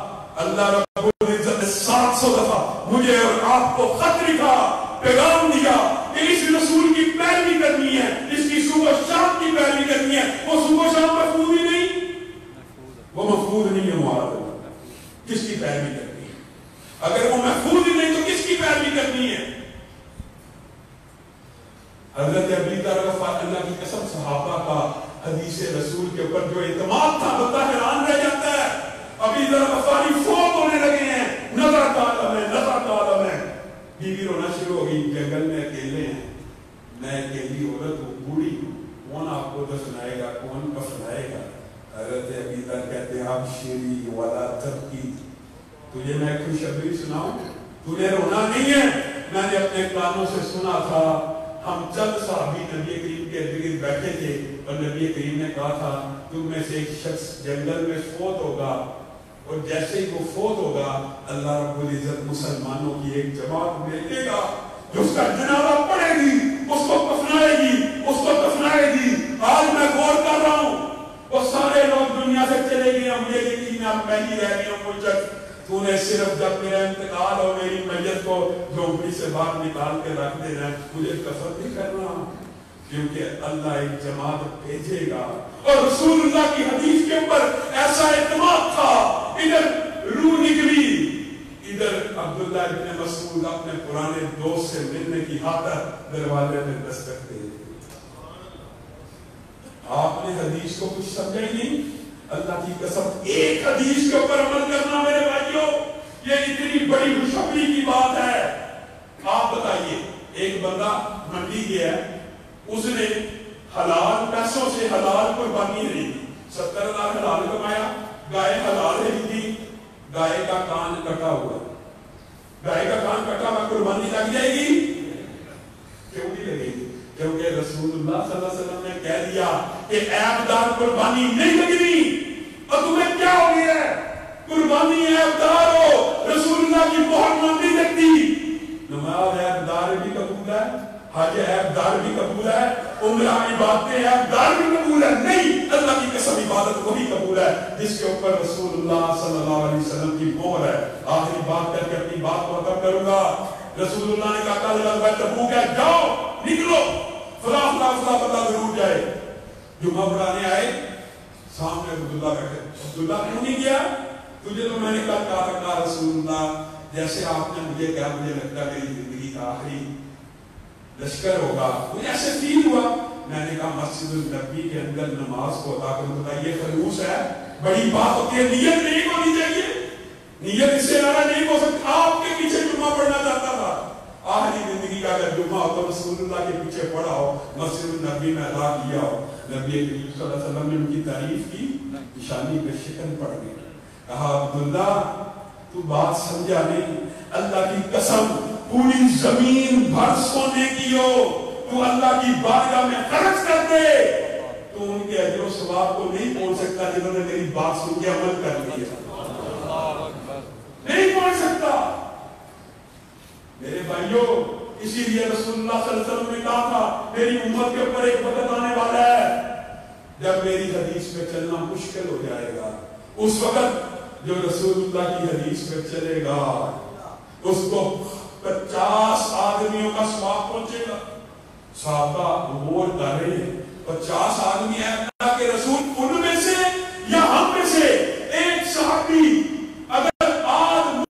اللہ رب العزت نے 700 دفعہ مجھے اور آپ کو خط لکھا، پیغام دیا کہ اس رسول کی پیروی کرنی ہے، اس کی صبح شام کی پیروی کرنی ہے۔ وہ صبح شام محفوظ ہی نہیں، وہ محفوظ نہیں ہے۔ معاذ اللہ، کس کی پیروی کرنی ہے؟ اگر وہ محفوظ ہی نہیں تو کس کی پیروی کرنی ہے؟ حضرت ابی طرف اللہ کی قسم، صحابہ کا حدیث رسول کے اوپر جو اعتماد تھا بندہ حیران رہ جاتا ہے۔ ابھی ذرا غفاری فوت ہونے لگے ہیں، نظر کا عالم ہے، نظر کا عالم ہے۔ بیوی رونا شروع ہو گئی، جنگل میں اکیلے ہیں، میں اکیلی عورت ہوں، بوڑھی ہوں، کون آپ کو دفنائے گا، کون کفنائے گا؟ حضرت ابی ذر کہتے ہیں ابشری ولا تبکی، تجھے میں خوشخبری سناؤں، تجھے رونا نہیں ہے۔ میں نے اپنے کانوں سے سنا تھا، ہم چند صحابی نبی کریم کے ارد گرد بیٹھے تھے اور نبی کریم نے کہا تھا تم میں سے ایک شخص جنگل میں فوت ہوگا، اور جیسے ہی وہ فوت ہوگا اللہ رب العزت مسلمانوں کی ایک جماعت بھیجے گا جو اس کا جنازہ پڑھے گی، اس کو کفنائے گی، اس کو کفنائے گی۔ آج میں غور کر رہا ہوں، وہ سارے لوگ دنیا سے چلے گئے ہیں، مجھے یقین ہے میں ہی رہ گیا ہوں کوئی شخص۔ تو نے صرف جب میرا انتقال ہو میری میت کو جھونپڑی سے باہر نکال کے رکھ دینا ہے، مجھے کفن نہیں کرنا، کیونکہ اللہ ایک جماعت بھیجے گا۔ اور رسول اللہ کی حدیث کے اوپر ایسا اعتماد تھا، ادھر روح نکلی، ادھر عبداللہ ابن مسعود اپنے پرانے دوست سے ملنے کی خاطر دروازے میں دستک دے۔ آپ نے حدیث کو کچھ سمجھا ہی نہیں؟ اللہ کی قسم، ایک حدیث کے اوپر عمل کرنا میرے بھائیوں، یہ اتنی بڑی خوشخبری کی بات ہے۔ آپ بتائیے، ایک بندہ منڈی گیا ہے، اس نے حلال پیسوں سے حلال قربانی نہیں دی، 70,000 حلال کمایا، گائے حلال نہیں دی، گائے کا کان کٹا ہوا، گائے کا کان کٹا ہوا، قربانی لگ جائے گی؟ کیوں نہیں لگے گی؟ کیونکہ رسول اللہ صلی اللہ علیہ وسلم نے کہہ دیا کہ عیب دار قربانی نہیں لگنی۔ اور تمہیں کیا ہو گیا ہے؟ قربانی عیب دار ہو، رسول اللہ کی مہر نہیں لگتی۔ نماز عیب دار بھی قبول ہے، حج عیب دار بھی قبول ہے، عمرہ عبادتیں عیب دار بھی قبول ہے؟ نہیں، اللہ کی قسم عبادت وہی قبول ہے جس کے اوپر رسول اللہ صلی اللہ علیہ وسلم کی مہر ہے۔ آخری بات کر کے اپنی بات کو ختم کروں گا۔ رسول اللہ نے کہا کل غزوہ تبوک ہے، جاؤ نکلو، فلاں فلاں بندہ ضرور جائے۔ جمعہ پڑھانے آئے، سامنے عبداللہ بیٹھے، عبداللہ کیوں نہیں گیا؟ تجھے تو میں نے کل کہا تھا رسول اللہ جیسے آپ نے مجھے کہا، مجھے لگتا میری زندگی کا آخری لشکر ہوگا، مجھے ایسے فیل ہوا۔ میں نے کہا مسجد النبی کے اندر نماز کو ادا کروں، بتائیے خلوص ہے، بڑی بات ہوتی ہے، نیت نہیں ہونی چاہیے، نیت اس سے زیادہ نہیں ہو سکتی۔ آپ کے پیچھے جمعہ پڑھنا چاہتا تھا، آخری زندگی کا اگر جمعہ ہو تو رسول اللہ کے پیچھے پڑھا ہو، مسجد النبی میں ادا کیا ہو۔ نبی کریم صلی اللہ علیہ وسلم نے ان کی تعریف کی، نشانی پہ شکن پڑ گئی، کہا عبداللہ تو بات سمجھا نہیں، اللہ کی قسم پوری زمین بھر سونے کی ہو، تو اللہ کی بارگاہ میں خرچ کر دے، تو ان کے اجر و ثواب کو نہیں پہنچ سکتا جنہوں نے میری بات سن کے عمل کر لیا، نہیں پہنچ سکتا میرے بھائیوں۔ اسی لیے رسول اللہ صلی اللہ علیہ وسلم نے کہا تھا میری امت کے اوپر ایک وقت آنے والا ہے جب میری حدیث پہ چلنا مشکل ہو جائے گا۔ اس وقت جو رسول اللہ کی حدیث پہ چلے گا اس کو 50 آدمیوں کا ثواب پہنچے گا۔ صحابہ غور کر رہے ہیں 50 آدمی ہیں اللہ کے رسول، ان میں سے یا ہم میں سے ایک صحابی اگر آج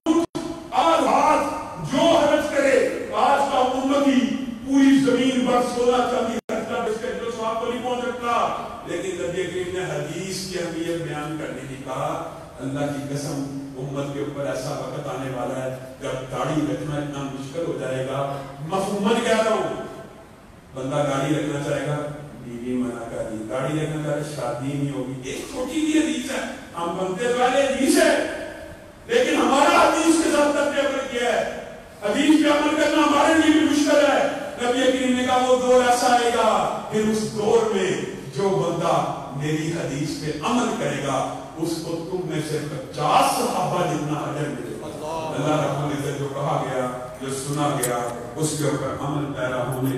جو حرج کرے آج کا امتی پوری زمین پر سونا چاندی کرتا اس کے جو ثواب کو نہیں پہنچ سکتا، لیکن نبی کریم نے حدیث کی اہمیت بیان کرنے کی کہا اللہ کی قسم امت کے اوپر ایسا وقت آنے والا ہے جب داڑھی رکھنا اتنا مشکل ہو جائے گا۔ مفہوماً کہہ رہا ہوں، بندہ داڑھی رکھنا چاہے گا، بیوی منع کر دی، داڑھی رکھنا چاہے شادی نہیں ہوگی۔ ایک چھوٹی سی حدیث ہے، ہم بنتے والے حدیث ہے لیکن ہمارا حدیث کے ساتھ تک عمل کیا ہے، حدیث پہ عمل کرنا ہمارے لیے بھی مشکل ہے۔ نبی کریم نے کہا وہ دور ایسا آئے گا پھر اس دور میں جو بندہ میری حدیث پہ عمل کرے گا اس کو تم میں سے 50 صحابہ جتنا اجر ملے گا۔ اللہ رب العزت جو کہا گیا جو سنا گیا اس کے اوپر عمل پیرا ہونے